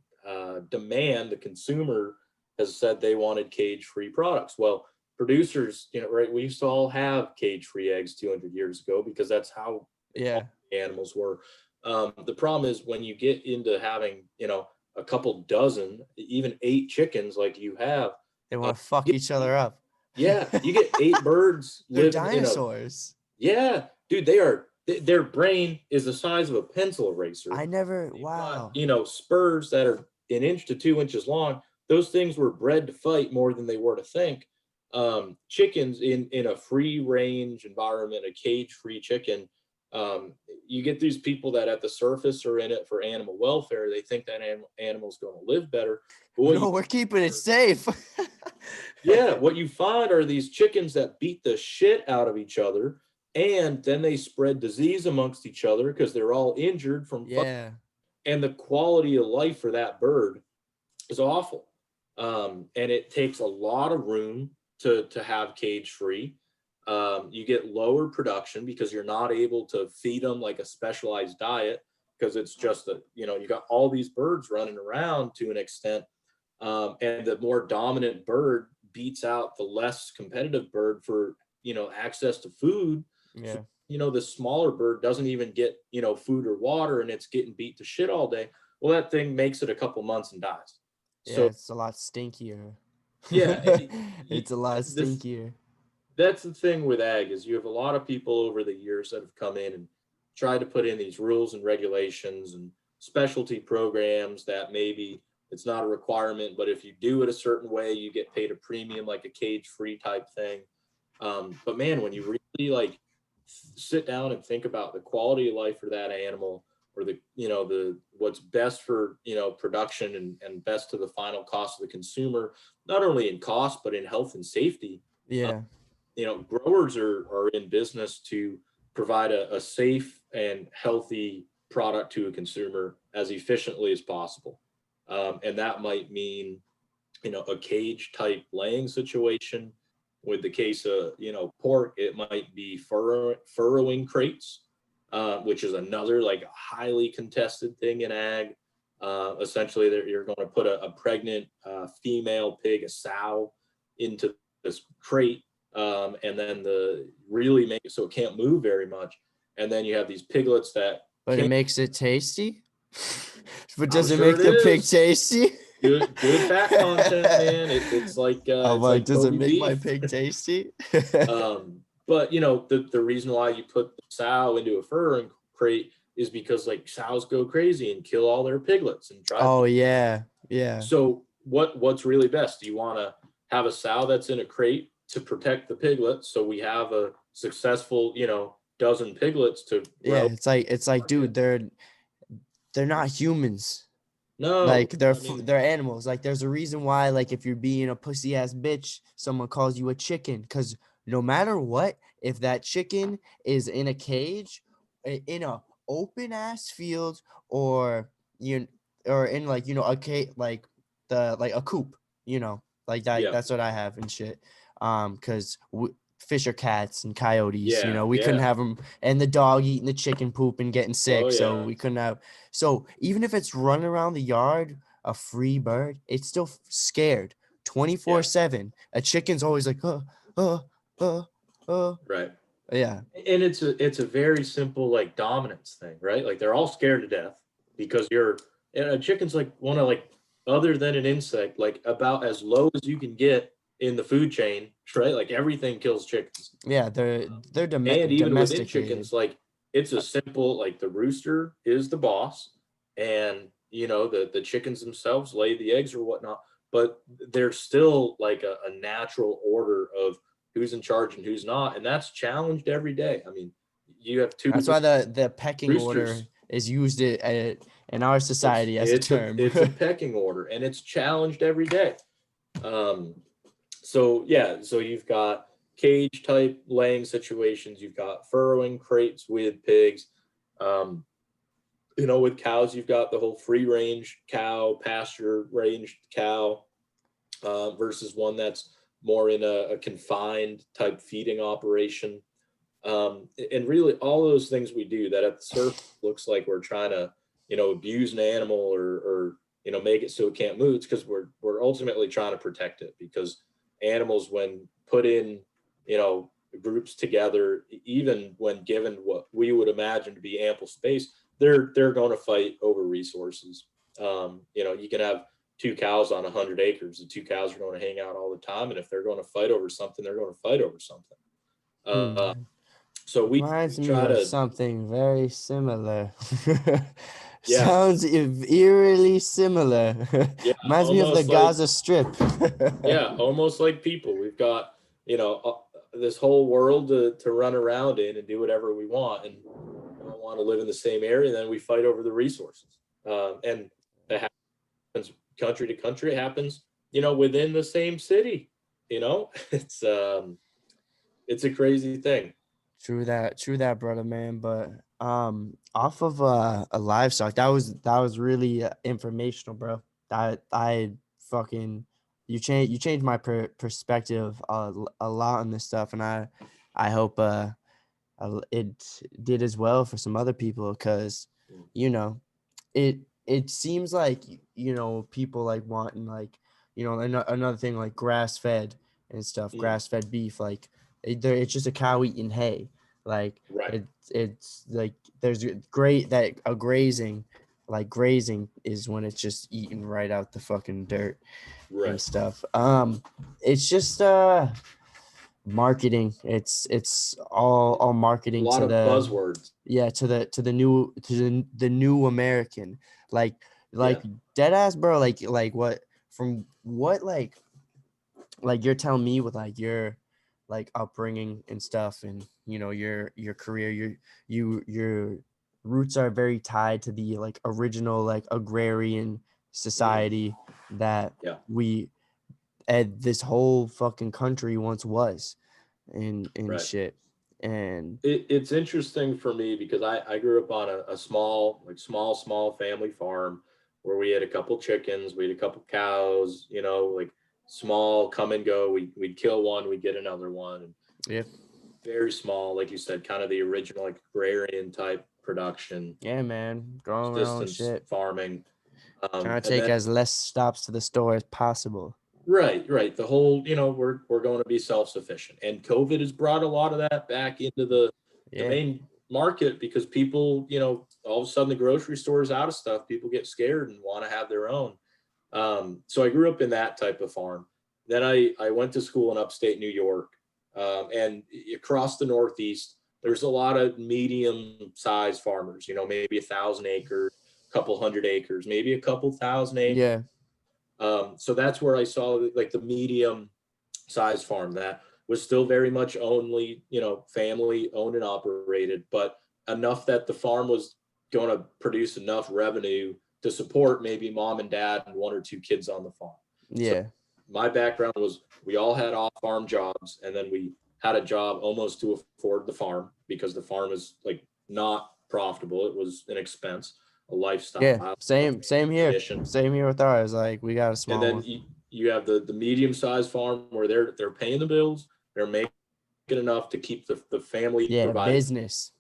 demand, the consumer has said they wanted cage-free products. Well, producers, right, we used to all have cage-free eggs 200 years ago because that's how all Yeah. the animals were. The problem is when you get into having, a couple dozen, even 8 chickens like you have, They uh, want to fuck you each get, other up. yeah, you get 8 birds They're living in a, dinosaurs. yeah, dude, they are, their brain is the size of a pencil eraser. I never, They've got, wow. spurs that are an inch to 2 inches long. Those things were bred to fight more than they were to think. Chickens in a free range environment, a cage free chicken, um, you get these people that at the surface are in it for animal welfare. They think that animal's going to live better. But No, we're keeping it safe. yeah, what you find are these chickens that beat the shit out of each other, and then they spread disease amongst each other because they're all injured from fighting, Yeah. and the quality of life for that bird is awful. And it takes a lot of room to have cage free. You get lower production because you're not able to feed them like a specialized diet, because it's just you got all these birds running around to an extent, and the more dominant bird beats out the less competitive bird for access to food. So Yeah. the smaller bird doesn't even get food or water, and it's getting beat to shit all day. Well, that thing makes it a couple months and dies. Yeah, So it's a lot stinkier. yeah, It's a lot this stinkier. that's the thing with ag, is you have a lot of people over the years that have come in and tried to put in these rules and regulations and specialty programs that maybe it's not a requirement, but if you do it a certain way, you get paid a premium, like a cage free type thing. But man, when you really like sit down and think about the quality of life for that animal, or the what's best for production, and best to the final cost of the consumer, not only in cost but in health and safety. uh, Yeah. growers are in business to provide a safe and healthy product to a consumer as efficiently as possible. And that might mean, a cage type laying situation. With the case of, pork, it might be furrowing crates, which is another like highly contested thing in ag. Essentially, you're going to put a pregnant female pig, a sow, into this crate, and then really make it so it can't move very much. And then you have these piglets that. But it makes it tasty. But does it sure make the pig tasty? Good fat content, man. It's like I'm it's like, like does it Kobe make beef. my pig tasty? But the reason why you put the sow into a furrowing crate is because like sows go crazy and kill all their piglets and try. Oh yeah. So what's really best? Do you want to have a sow that's in a crate to protect the piglets, so we have a successful dozen piglets to grow? Yeah, it's like, dude, they're not humans. No, like they're animals. Like there's a reason why, like, if you're being a pussy ass bitch, someone calls you a chicken, because no matter what, if that chicken is in a cage, in a open ass field, or or in like a cage, like a coop, like that. Yeah. That's what I have and shit. Because fish are cats and coyotes. Yeah, We couldn't have them, and the dog eating the chicken poop and getting sick. Oh, So yeah. we couldn't have. So even if it's running around the yard, a free bird, it's still scared 24/7. A chicken's always like, Right. yeah. And it's a very simple like dominance thing, right? Like they're all scared to death because and a chicken's like one of like, other than an insect, like about as low as you can get in the food chain, right? Like everything kills chickens. Yeah, they're And even within domesticated. chickens, like it's a simple, like the rooster is the boss, and the chickens themselves lay the eggs or whatnot, but there's still like a natural order of who's in charge and who's not, and that's challenged every day. I mean, you have two. That's why the pecking roosters. Order is used in our society as a term. It's a pecking order, and it's challenged every day. So you've got cage type laying situations. You've got furrowing crates with pigs. With cows, you've got the whole free range cow, pasture ranged cow, versus one that's more in a confined type feeding operation. And really all those things we do that at the surface looks like we're trying to, abuse an animal or make it so it can't move. It's because we're ultimately trying to protect it, because animals, when put in, groups together, even when given what we would imagine to be ample space, they're going to fight over resources. You can have 2 cows on 100 acres. The 2 cows are going to hang out all the time, and if they're going to fight over something, they're going to fight over something. So we reminds me try of to something very similar. Yeah. Sounds eerily similar. Yeah, Reminds me of the almost Gaza Strip. Yeah, almost like people. We've got this whole world to run around in and do whatever we want, and we don't want to live in the same area. And then we fight over the resources, and it happens country to country. It happens, within the same city. It's a crazy thing. True that, brother, man. But off of a livestock, that was really informational, bro. I fucking you changed my perspective a lot on this stuff, and I hope it did as well for some other people, because it seems like people like wanting, like another thing, like grass fed and stuff, grass fed beef, like it's just a cow eating hay. Like Right. it's like there's great that a grazing is when it's just eating right out the fucking dirt and stuff. It's just marketing. It's all marketing. A lot of buzzwords. Yeah, to the new American, like dead ass, bro. Like what from what like you're telling me with like your like upbringing and stuff, and your career, your roots are very tied to the like original like agrarian society that we this whole fucking country once was, and shit. And It's interesting for me because I grew up on a small, like small family farm where we had a couple chickens, we had a couple cows, like small come and go. We'd kill one, we'd get another one. And yeah, very small, like you said, kind of the original like agrarian type production, yeah, man, growing our own subsistence shit, farming. trying to And take then as less stops to the store as possible. right. The whole, we're going to be self-sufficient. And COVID has brought a lot of that back into the Yeah, main market because people, all of a sudden the grocery store is out of stuff. People get scared and want to have their own. So I grew up in that type of farm. Then I went to school in upstate New York. And across the Northeast, there's a lot of medium sized farmers, maybe 1,000 acres, couple hundred acres, maybe a couple thousand acres. yeah, So that's where I saw like the medium size farm that was still very much only, family owned and operated, but enough that the farm was going to produce enough revenue to support maybe mom and dad and one or two kids on the farm. So yeah, my background was we all had off farm jobs, and then we had a job almost to afford the farm because the farm is like not profitable. It was an expense, a yeah. lifestyle, a Same family here. tradition. Same here with ours. Like we got a And small then one. you have the medium sized farm where they're paying the bills, they're making enough to keep the family Yeah, provided. business.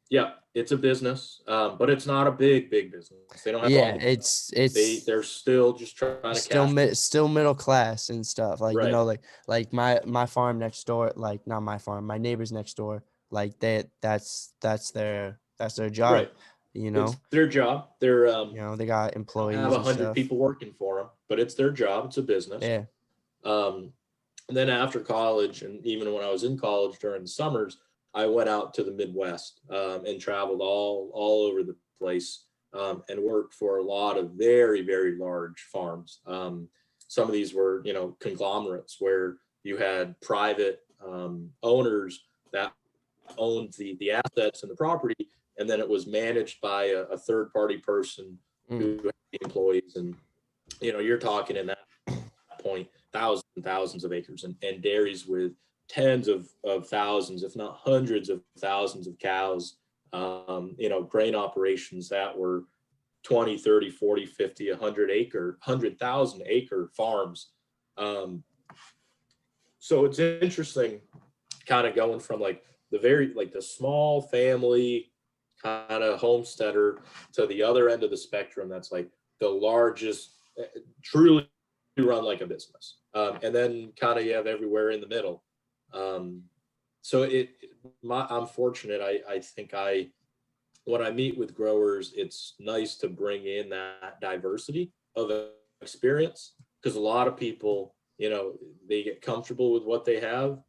Yeah, it's a business, but it's not a big business. They don't have Yeah, all. it's They're still just trying to still cash flow. still middle class and stuff. Like Right, like my farm next door, like not my farm, my neighbors next door, like that's their job. right. You know, It's their job. They're they got don't have employees a and hundred stuff. people working for them, but it's their job. It's a business. Yeah, Um, and then after college, and even when I was in college during the summers, I went out to the Midwest and traveled all over the place and worked for a lot of very large farms. Some of these were conglomerates where you had private owners that owned the assets and the property, and then it was managed by a third party person mm, who had the employees. And you're talking in that point thousands and thousands of acres and dairies with tens of thousands, if not hundreds of thousands of cows. Grain operations that were 20, 30, 40, 50, 100,000 acre farms. um, so it's interesting kind of going from like the small family kind of homesteader to the other end of the spectrum that's like the largest, truly run like a business. And then kind of you have everywhere in the middle. Um, so I'm fortunate. I think when I meet with growers, it's nice to bring in that diversity of experience because a lot of people, they get comfortable with what they have,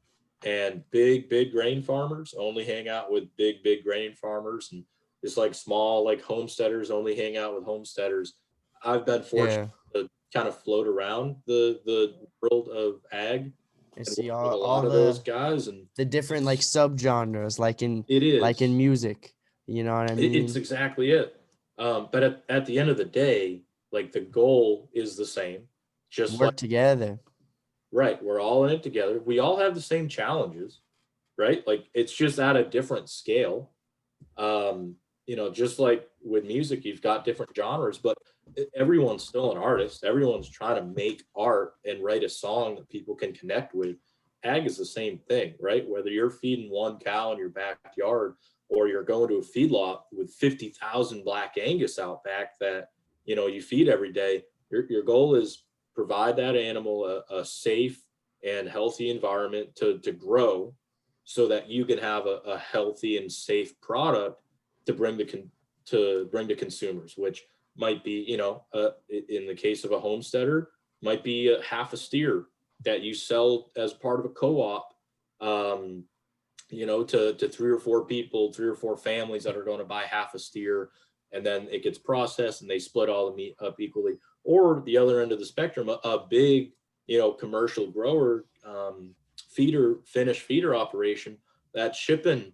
and big grain farmers only hang out with big grain farmers, and just like small like homesteaders only hang out with homesteaders. I've been fortunate yeah, to kind of float around the world of ag and and see work with a all lot of those guys, and the different like subgenres, it like in is music. You know what I it's mean? exactly it. But at the end of the day, like the goal is the same. Just like, Work together. right, we're all in it together. We all have the same challenges, right? Like it's just at a different scale. Just like with music, you've got different genres, but everyone's still an artist. Everyone's trying to make art and write a song that people can connect with. Ag is the same thing, right? Whether you're feeding one cow in your backyard or you're going to a feedlot with 50,000 black Angus out back that, you feed every day, your goal is provide that animal a safe and healthy environment to grow so that you can have a healthy and safe product to bring to consumers, which might be, in the case of a homesteader, might be a half a steer that you sell as part of a co-op, to three or four people, three or four families that are going to buy half a steer, and then it gets processed and they split all the meat up equally. Or the other end of the spectrum, a big, commercial grower, finished feeder operation that's shipping,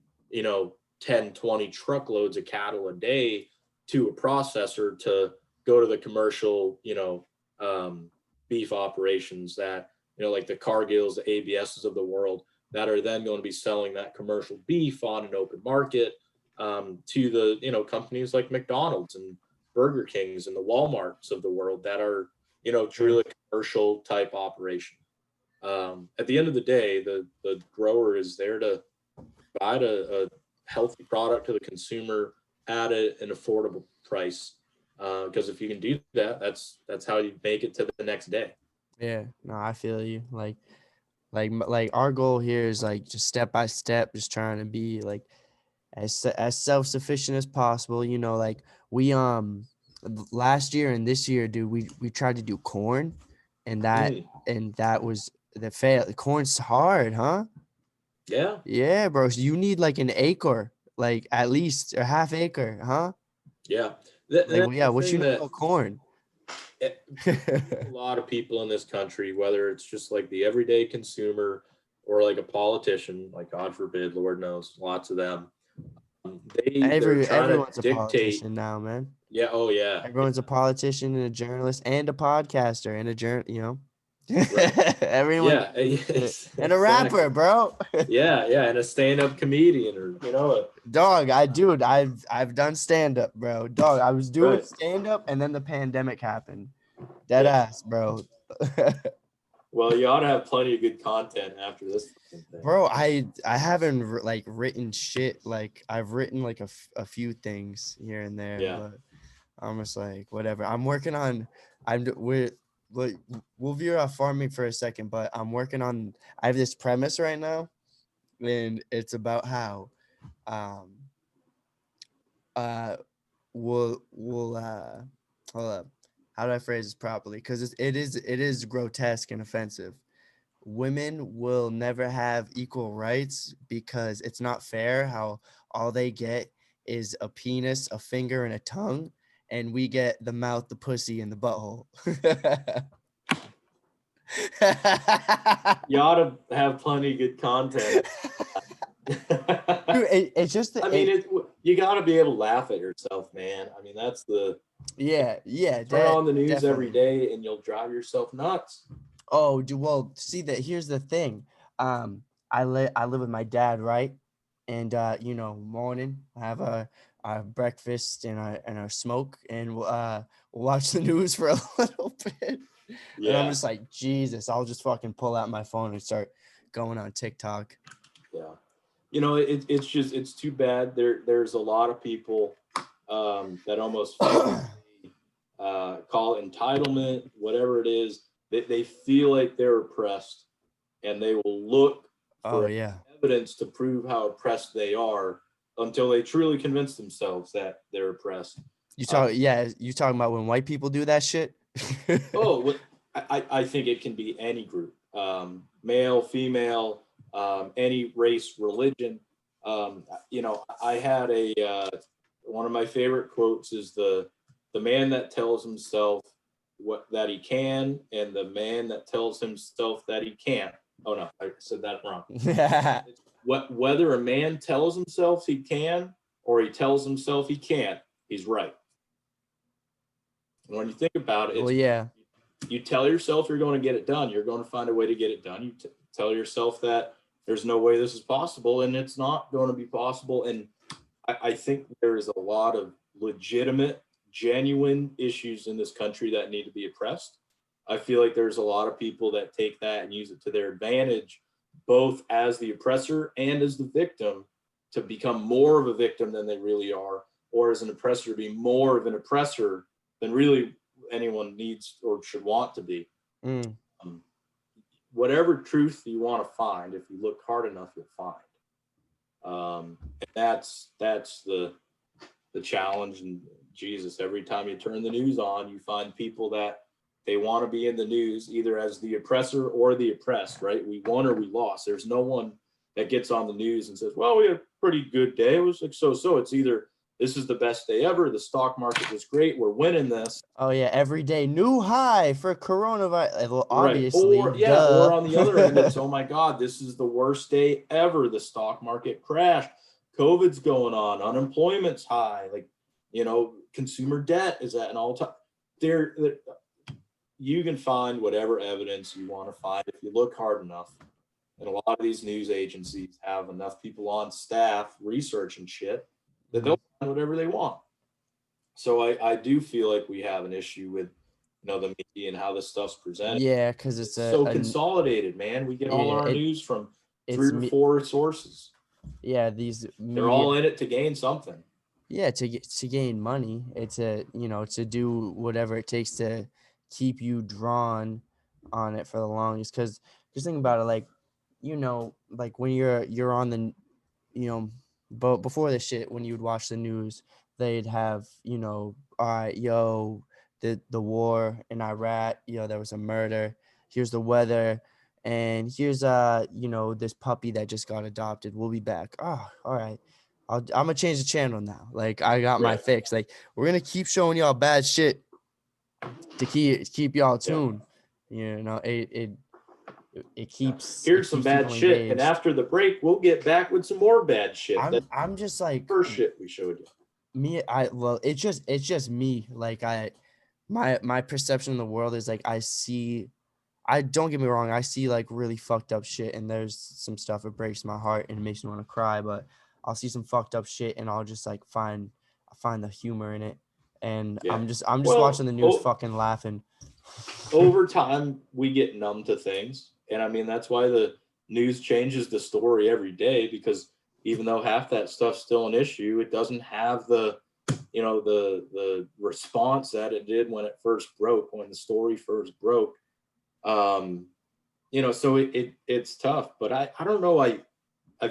10, 20 truckloads of cattle a day to a processor to go to the commercial, beef operations that, like the Cargills, the ABSs of the world, that are then going to be selling that commercial beef on an open market, to the, companies like McDonald's and Burger Kings and the Walmarts of the world that are, truly commercial type operation. At the end of the day, the grower is there to provide a healthy product to the consumer at an affordable price. Because if you can do that, that's how you make it to the next day. Yeah, no, I feel you. Like our goal here is like just step by step, just trying to be like as self-sufficient as possible. Like we last year and this year, dude, we tried to do corn, and that was the fail. Corn's hard, huh? Yeah. Yeah, bro. So you need like an acre, like at least a half acre, huh? Yeah. Like, yeah, what you know about corn? A lot of people in this country, whether it's just like the everyday consumer or like a politician, like God forbid, Lord knows, lots of them, they're trying to Everyone's a dictate. politician now, man. Yeah. Oh yeah. Everyone's a politician and a journalist and a podcaster and Right. everyone Yeah. and a rapper, bro. Yeah. Yeah. And a stand-up comedian, or Dog, I've done stand-up, bro. Dog, I was doing right. stand-up and then the pandemic happened. Dead Yeah. ass, bro. Well, you ought to have plenty of good content after this thing. Bro, I haven't written shit. Like I've written like a few things here and there, Yeah. but I'm just like whatever. I'm working on. We'll veer off farming for a second, but I'm working on. I have this premise right now, and it's about how, we'll hold up. How do I phrase this properly? Because it is grotesque and offensive. Women will never have equal rights because it's not fair how all they get is a penis, a finger, and a tongue, and we get the mouth, the pussy, and the butthole. You ought to have plenty of good content. Dude, it's just I mean, you got to be able to laugh at yourself, man. I mean, that's yeah. Turn on the news definitely. every day and you'll drive yourself nuts. Oh, well, see that here's the thing. I live with my dad, right? And morning I have a breakfast and a smoke, and we'll watch the news for a little bit. Yeah. And I'm just like, Jesus, I'll just fucking pull out my phone and start going on TikTok. Yeah. It's too bad. There's a lot of people that almost call it entitlement, whatever it is. They feel like they're oppressed, and they will look for evidence to prove how oppressed they are until they truly convince themselves that they're oppressed. You talking about when white people do that shit? I think it can be any group, male, female, any race, religion. I had one of my favorite quotes is the man that tells himself that he can, and the man that tells himself that he can't. Oh no, I said that wrong. Whether a man tells himself he can or he tells himself he can't, he's right. And when you think about it, you tell yourself you're going to get it done. You're going to find a way to get it done. You tell yourself that there's no way this is possible, and it's not going to be possible. And I think there's a lot of legitimate, genuine issues in this country that need to be addressed. I feel like there's a lot of people that take that and use it to their advantage, both as the oppressor and as the victim, to become more of a victim than they really are, or as an oppressor to be more of an oppressor than really anyone needs or should want to be. Whatever truth you want to find, if you look hard enough, you'll find. That's the challenge. And Jesus, every time you turn the news on, you find people that they want to be in the news either as the oppressor or the oppressed, right? We won or we lost. There's no one that gets on the news and says, well, we had a pretty good day. It was like so. It's either this is the best day ever, the stock market was great, we're winning this. Oh yeah, every day new high for coronavirus. Well, obviously, right. Or on the other end, it's oh my God, this is the worst day ever. The stock market crashed. COVID's going on. Unemployment's high. Like, consumer debt is at an all-time. You can find whatever evidence you want to find if you look hard enough. And a lot of these news agencies have enough people on staff researching shit that they'll find whatever they want. So I do feel like we have an issue with, the media and how this stuff's presented. Yeah, because it's so consolidated, man. We get all our news from 3 or 4 sources. Yeah, these media, they're all in it to gain something. Yeah, to gain money. It's to do whatever it takes to keep you drawn on it for the longest. Because just think about it, like, like when you're on the, but before this shit, when you would watch the news, they'd have, all right, yo, the war in Iraq, there was a murder. Here's the weather, and here's this puppy that just got adopted. We'll be back. Oh, all right. I'm gonna change the channel now. Like, I got my fix. Like, we're gonna keep showing y'all bad shit to keep y'all tuned. It keeps. Here's some bad shit, engaged. And after the break, we'll get back with some more bad shit. I'm just like, first shit we showed you. It's just me. Like, my perception of the world is like, I don't get me wrong, I see like really fucked up shit, and there's some stuff that breaks my heart and it makes me want to cry, but I'll see some fucked up shit and I'll just like find the humor in it. And I'm just watching the news fucking laughing. Over time we get numb to things. And I mean, that's why the news changes the story every day, because even though half that stuff's still an issue, it doesn't have the response that it did when it first broke, when the story first broke. So it's tough, but I don't know. I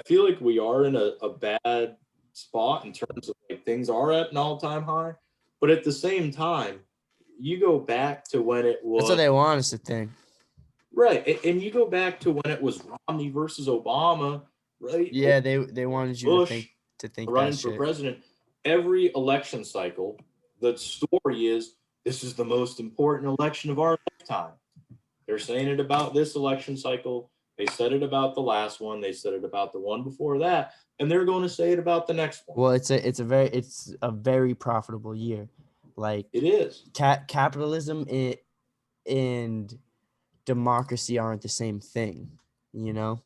feel like we are in a bad spot in terms of like things are at an all-time high, but at the same time, you go back to when it was. That's what they want us to think. Right. And you go back to when it was Romney versus Obama, right? Yeah, they wanted you to think running that for shit. president. Every election cycle, the story is, this is the most important election of our lifetime. They're saying it about this election cycle. They said it about the last one. They said it about the one before that, and they're going to say it about the next one. Well, it's a very profitable year. Like, it is. Capitalism and democracy aren't the same thing, Yeah.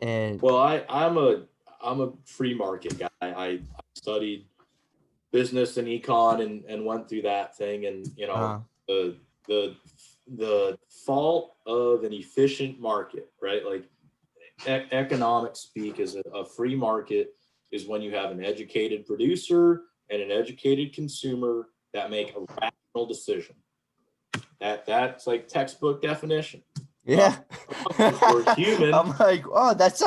And well, I'm a free market guy. I studied business and econ and went through that thing, and the fault of an efficient market, right? Like economic speak is a free market is when you have an educated producer and an educated consumer that make a rational decision. That's like textbook definition. Yeah. We're human. I'm like, oh, that's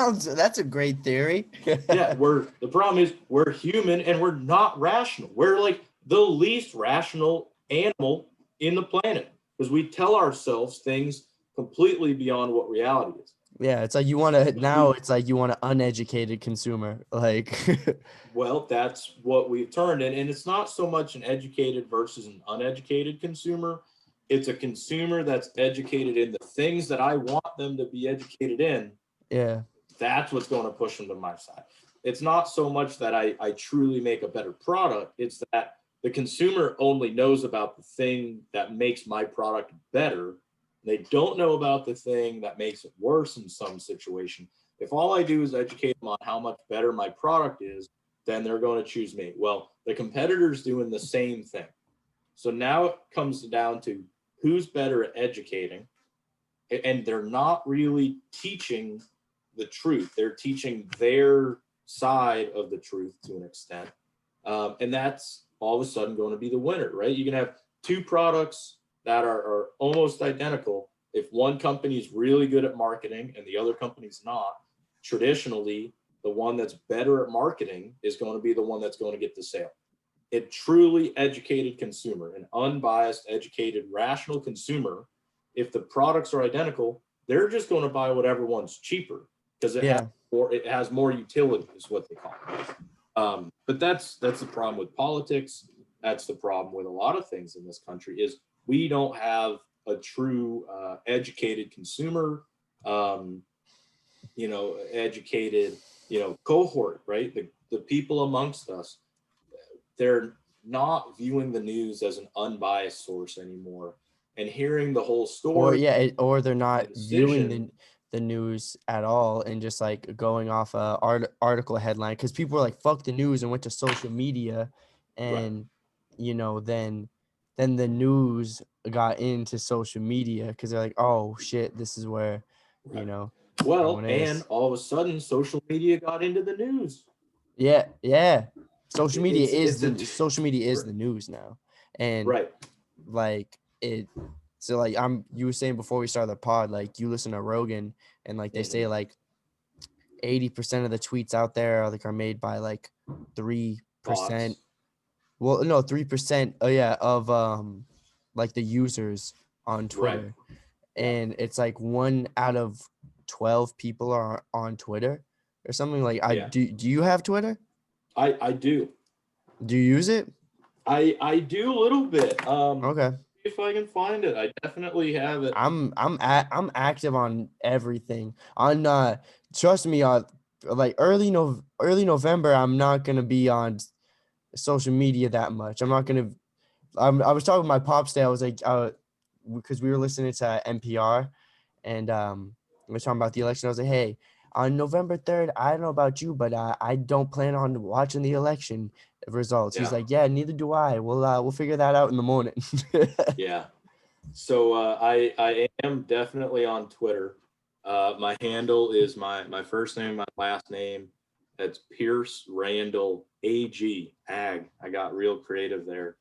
a great theory. Yeah, the problem is we're human and we're not rational. We're like the least rational animal in the planet, because we tell ourselves things completely beyond what reality is. Yeah, it's like you want an uneducated consumer. Like, well, that's what we've turned. And it's not so much an educated versus an uneducated consumer. It's a consumer that's educated in the things that I want them to be educated in. Yeah. That's what's going to push them to my side. It's not so much that I truly make a better product. It's that the consumer only knows about the thing that makes my product better. They don't know about the thing that makes it worse in some situation. If all I do is educate them on how much better my product is, then they're going to choose me. Well, the competitor's doing the same thing. So now it comes down to who's better at educating, and they're not really teaching the truth. They're teaching their side of the truth to an extent. And that's all of a sudden going to be the winner, right? You can have two products that are almost identical. If one company is really good at marketing and the other company's not, traditionally, the one that's better at marketing is going to be the one that's going to get the sale. A truly educated consumer, an unbiased, educated, rational consumer, if the products are identical, they're just going to buy whatever one's cheaper because it has more utility, is what they call it. But that's the problem with politics. That's the problem with a lot of things in this country is we don't have a true educated consumer, educated, cohort, right? The people amongst us, they're not viewing the news as an unbiased source anymore and hearing the whole story. Or they're not viewing the news at all and just like going off a article headline, because people were like, fuck the news, and went to social media. Right. And then the news got into social media because they're like, oh shit, this is where Right. everyone Well, and is. all of a sudden, social media got into the news. Yeah. Social media It's a is the news now. And right. like it so like you were saying before we started the pod, like you listen to Rogan, and like they say like 80% of the tweets out there are made by like 3%. Bots. Well, no, 3%. Oh yeah, of like the users on Twitter. Right. And it's like 1 out of 12 people are on Twitter or something. Like do you have Twitter? I do. Do you use it? I do a little bit. Okay. If I can find it, I definitely have it. I'm active on everything. On trust me, like early November, I'm not gonna be on social media that much. I'm not gonna. I was talking with my pops today. I was like, because we were listening to NPR, and we were talking about the election. I was like, hey, on November 3rd, I don't know about you, but I don't plan on watching the election results. He's like, yeah, neither do I. We'll figure that out in the morning. Yeah. So I am definitely on Twitter. My handle is my first name, my last name. That's Pierce Randall AG Ag. I got real creative there.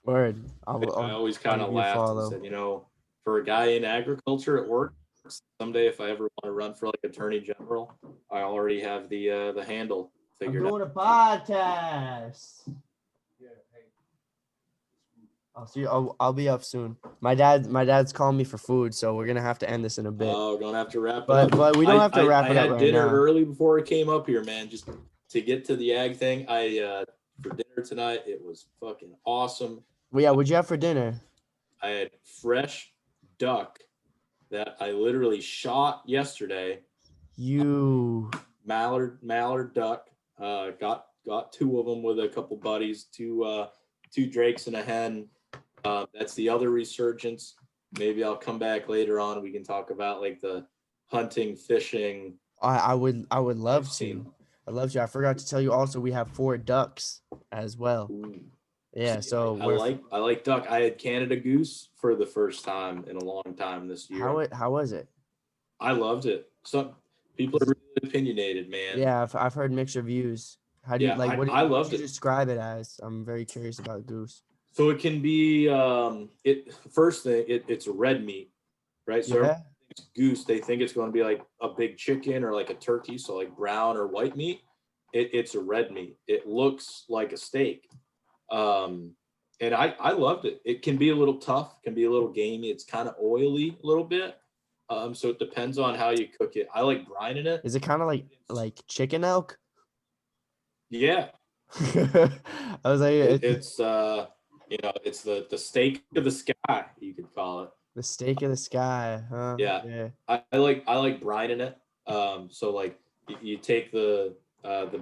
Word. I I'll always kind give of you a laughed and follow. said, for a guy in agriculture, it works. Someday, if I ever want to run for like attorney general, I already have the handle figured out. I'm doing a podcast. I'll see you. I'll be up soon. My dad's calling me for food, so we're gonna have to end this in a bit. Oh, don't have to wrap it up. But we don't have to wrap it up I had right dinner now. early before I came up here, man. Just to get to the ag thing. For dinner tonight, it was fucking awesome. Well, yeah, what'd you have for dinner? I had fresh duck that I literally shot yesterday. Mallard duck. Got 2 of them with a couple buddies, two drakes and a hen. That's the other resurgence. Maybe I'll come back later on and we can talk about like the hunting, fishing. I would love to. I'd love to. I forgot to tell you also we have 4 ducks as well. Ooh. Yeah, so I like duck. I had Canada goose for the first time in a long time this year. How was it? I loved it. Some people are really opinionated, man. Yeah, I've heard mixed reviews. How do you I loved what it. describe it as? I'm very curious about goose. So it can be first thing, it's a red meat, right? So Yeah. goose, they think it's going to be like a big chicken or like a turkey, so like brown or white meat. It's a red meat. It looks like a steak. And I loved it. It can be a little tough, can be a little gamey. It's kind of oily a little bit. So it depends on how you cook it. I like brining it. Is it kind of like chicken elk? Yeah. I was like, it's it's the steak of the sky, you could call it. The steak of the sky, huh? Yeah. I like brining it. So like you take the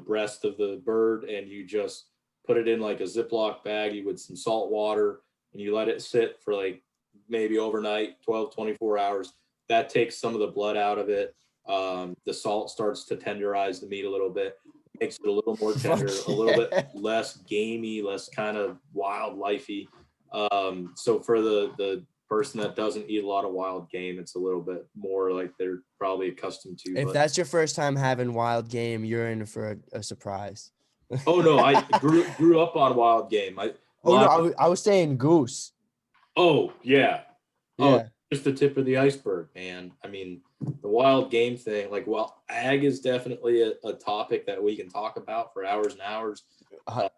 breast of the bird and you just put it in like a Ziploc baggie with some salt water and you let it sit for like maybe overnight, 12, 24 hours. That takes some of the blood out of it. The salt starts to tenderize the meat a little bit, makes it a little more tender, a little bit less gamey, less kind of wildlifey. So for the person that doesn't eat a lot of wild game, it's a little bit more like they're probably accustomed to. If that's your first time having wild game, you're in for a surprise. Oh no, I grew up on wild game. I was saying goose. Oh yeah. Yeah. Oh, just the tip of the iceberg, man. I mean, the wild game thing, like, well, ag is definitely a topic that we can talk about for hours and hours.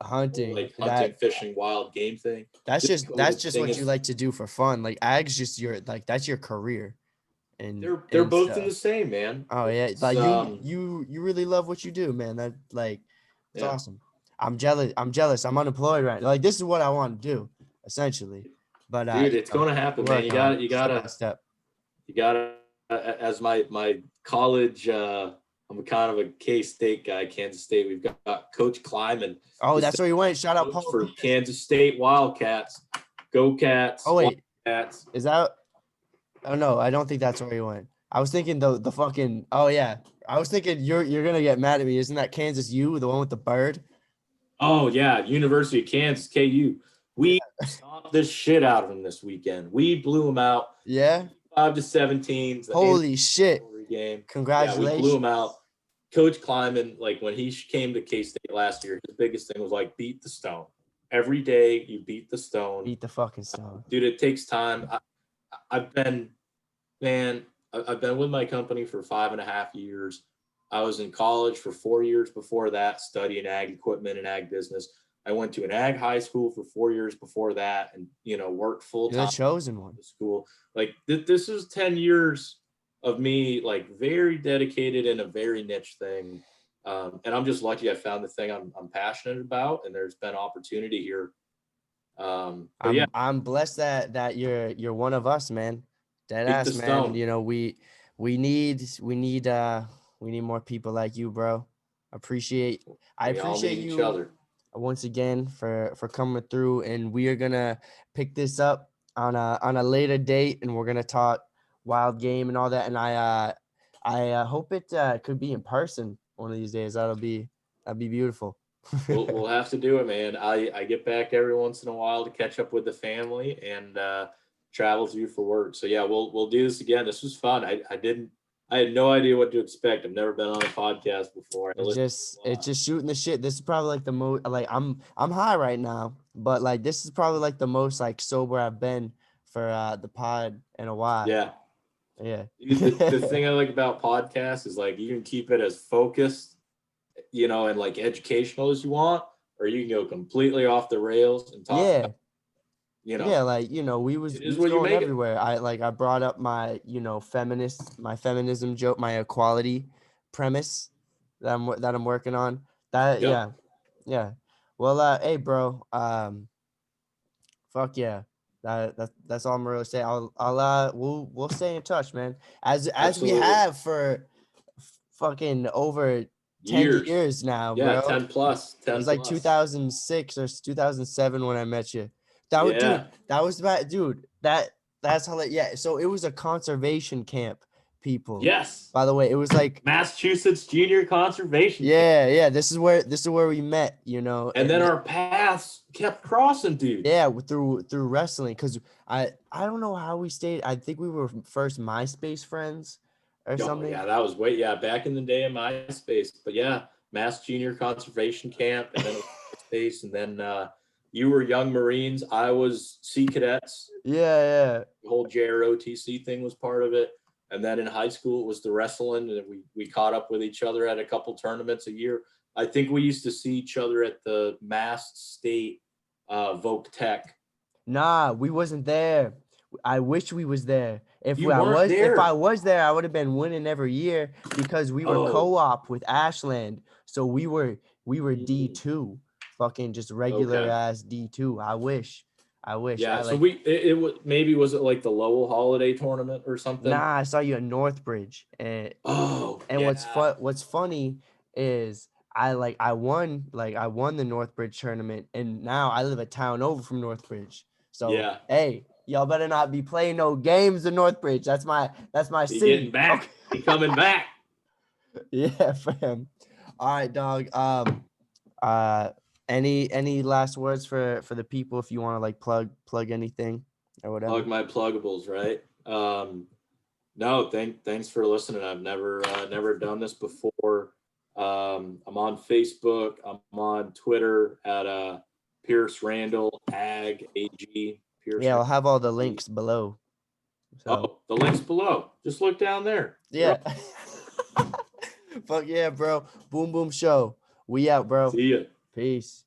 Hunting, like hunting, fishing, wild game thing. That's just what you like to do for fun. Like ag's just that's your career. And they're both in the same, man. Oh yeah, like you really love what you do, man. That it's awesome. I'm jealous. I'm unemployed right now. Like this is what I want to do, essentially. But dude, it's gonna happen, man. You gotta step. You gotta as my college. I'm kind of a K-State guy, Kansas State. We've got Coach Kleiman. Oh, that's where you went. Shout out Paul for Kansas State Wildcats. Go Cats! Oh wait, Wildcats. Is that? Oh no, I don't think that's where you went. I was thinking the fucking. Oh yeah, I was thinking you're gonna get mad at me. Isn't that Kansas U, the one with the bird? Oh yeah, University of Kansas, KU. We stomped this shit out of them this weekend. We blew them out Yeah. 5-17. Holy shit! Game. Yeah, we blew them out. Congratulations. Coach Kleiman, like when he came to K-State last year, his biggest thing was like beat the stone. Every day you beat the stone. Beat the fucking stone. Dude, it takes time. I've been, man, I've been with my company for 5.5 years. I was in college for 4 years before that, studying ag equipment and ag business. I went to an ag high school for 4 years before that, and worked full You're time the chosen one. at school. Like this is 10 years of me, like very dedicated in a very niche thing, and I'm just lucky I found the thing I'm passionate about, and there's been opportunity here. But yeah, I'm blessed that you're one of us, man. Dead beat the ass, man. stone. We need more people like you, bro. I We all appreciate need each you other. once again for coming through, and we are gonna pick this up on a later date, and we're gonna talk wild game and all that. And I hope it could be in person one of these days. That'd be beautiful. We'll have to do it, man. I get back every once in a while to catch up with the family and travel through for work. So yeah, we'll do this again. This was fun. I had no idea what to expect. I've never been on a podcast before. It's just shooting the shit. This is probably like the most like I'm high right now, but like this is probably like the most like sober I've been for the pod in a while. Yeah. Yeah. The thing I like about podcasts is like you can keep it as focused, and like educational as you want, or you can go completely off the rails and talk Yeah. about, Yeah, like we it we is was what you going make it. everywhere. I brought up my my feminism joke, my equality premise that I'm working on. That Yep. yeah. Well, hey, bro. Fuck yeah. That's all I'm really saying. We'll stay in touch, man. As we Absolutely. have for fucking over 10 Years. years now, Yeah, bro. 10 plus. It 10 was like plus. 2006 or 2007 when I met you. Yeah. Dude, that was about, dude. That's how, yeah. So it was a conservation camp, people. Yes. By the way, it was like, Massachusetts Junior Conservation Camp. yeah. This is where we met, And then our paths kept crossing, dude. yeah, through wrestling. Cause I don't know how we stayed. I think we were first MySpace friends or Oh, something. yeah, that was back in the day of MySpace. But yeah, Mass Junior Conservation Camp, and then space, and then you were Young Marines. I was Sea Cadets. Yeah. The whole JROTC thing was part of it. And then in high school, it was the wrestling, and we caught up with each other at a couple tournaments a year. I think we used to see each other at the Mass State Voc Tech. Nah, we wasn't there. I wish we was there. If You weren't there. if I was there, I would have been winning every year because we were co-op with Ashland. So we were D2, fucking just regular ass D2. I wish. Yeah, so it was, maybe was it like the Lowell Holiday Tournament or something? Nah, I saw you at Northbridge. And what's funny is I won the Northbridge tournament, and now I live a town over from Northbridge. So yeah. Hey, y'all better not be playing no games in Northbridge. That's my He city. getting back. He coming back. Yeah, fam. All right, dog. Any last words for the people if you want to like plug anything or whatever? Plug my pluggables, right? No, thanks for listening. I've never done this before. I'm on Facebook. I'm on Twitter at Pierce Randall Ag AG. Pierce. Yeah, I'll have all the links below. So. The links below. Just look down there. Yeah. Fuck yeah, bro. Boom Boom Show. We out, bro. See ya. Peace.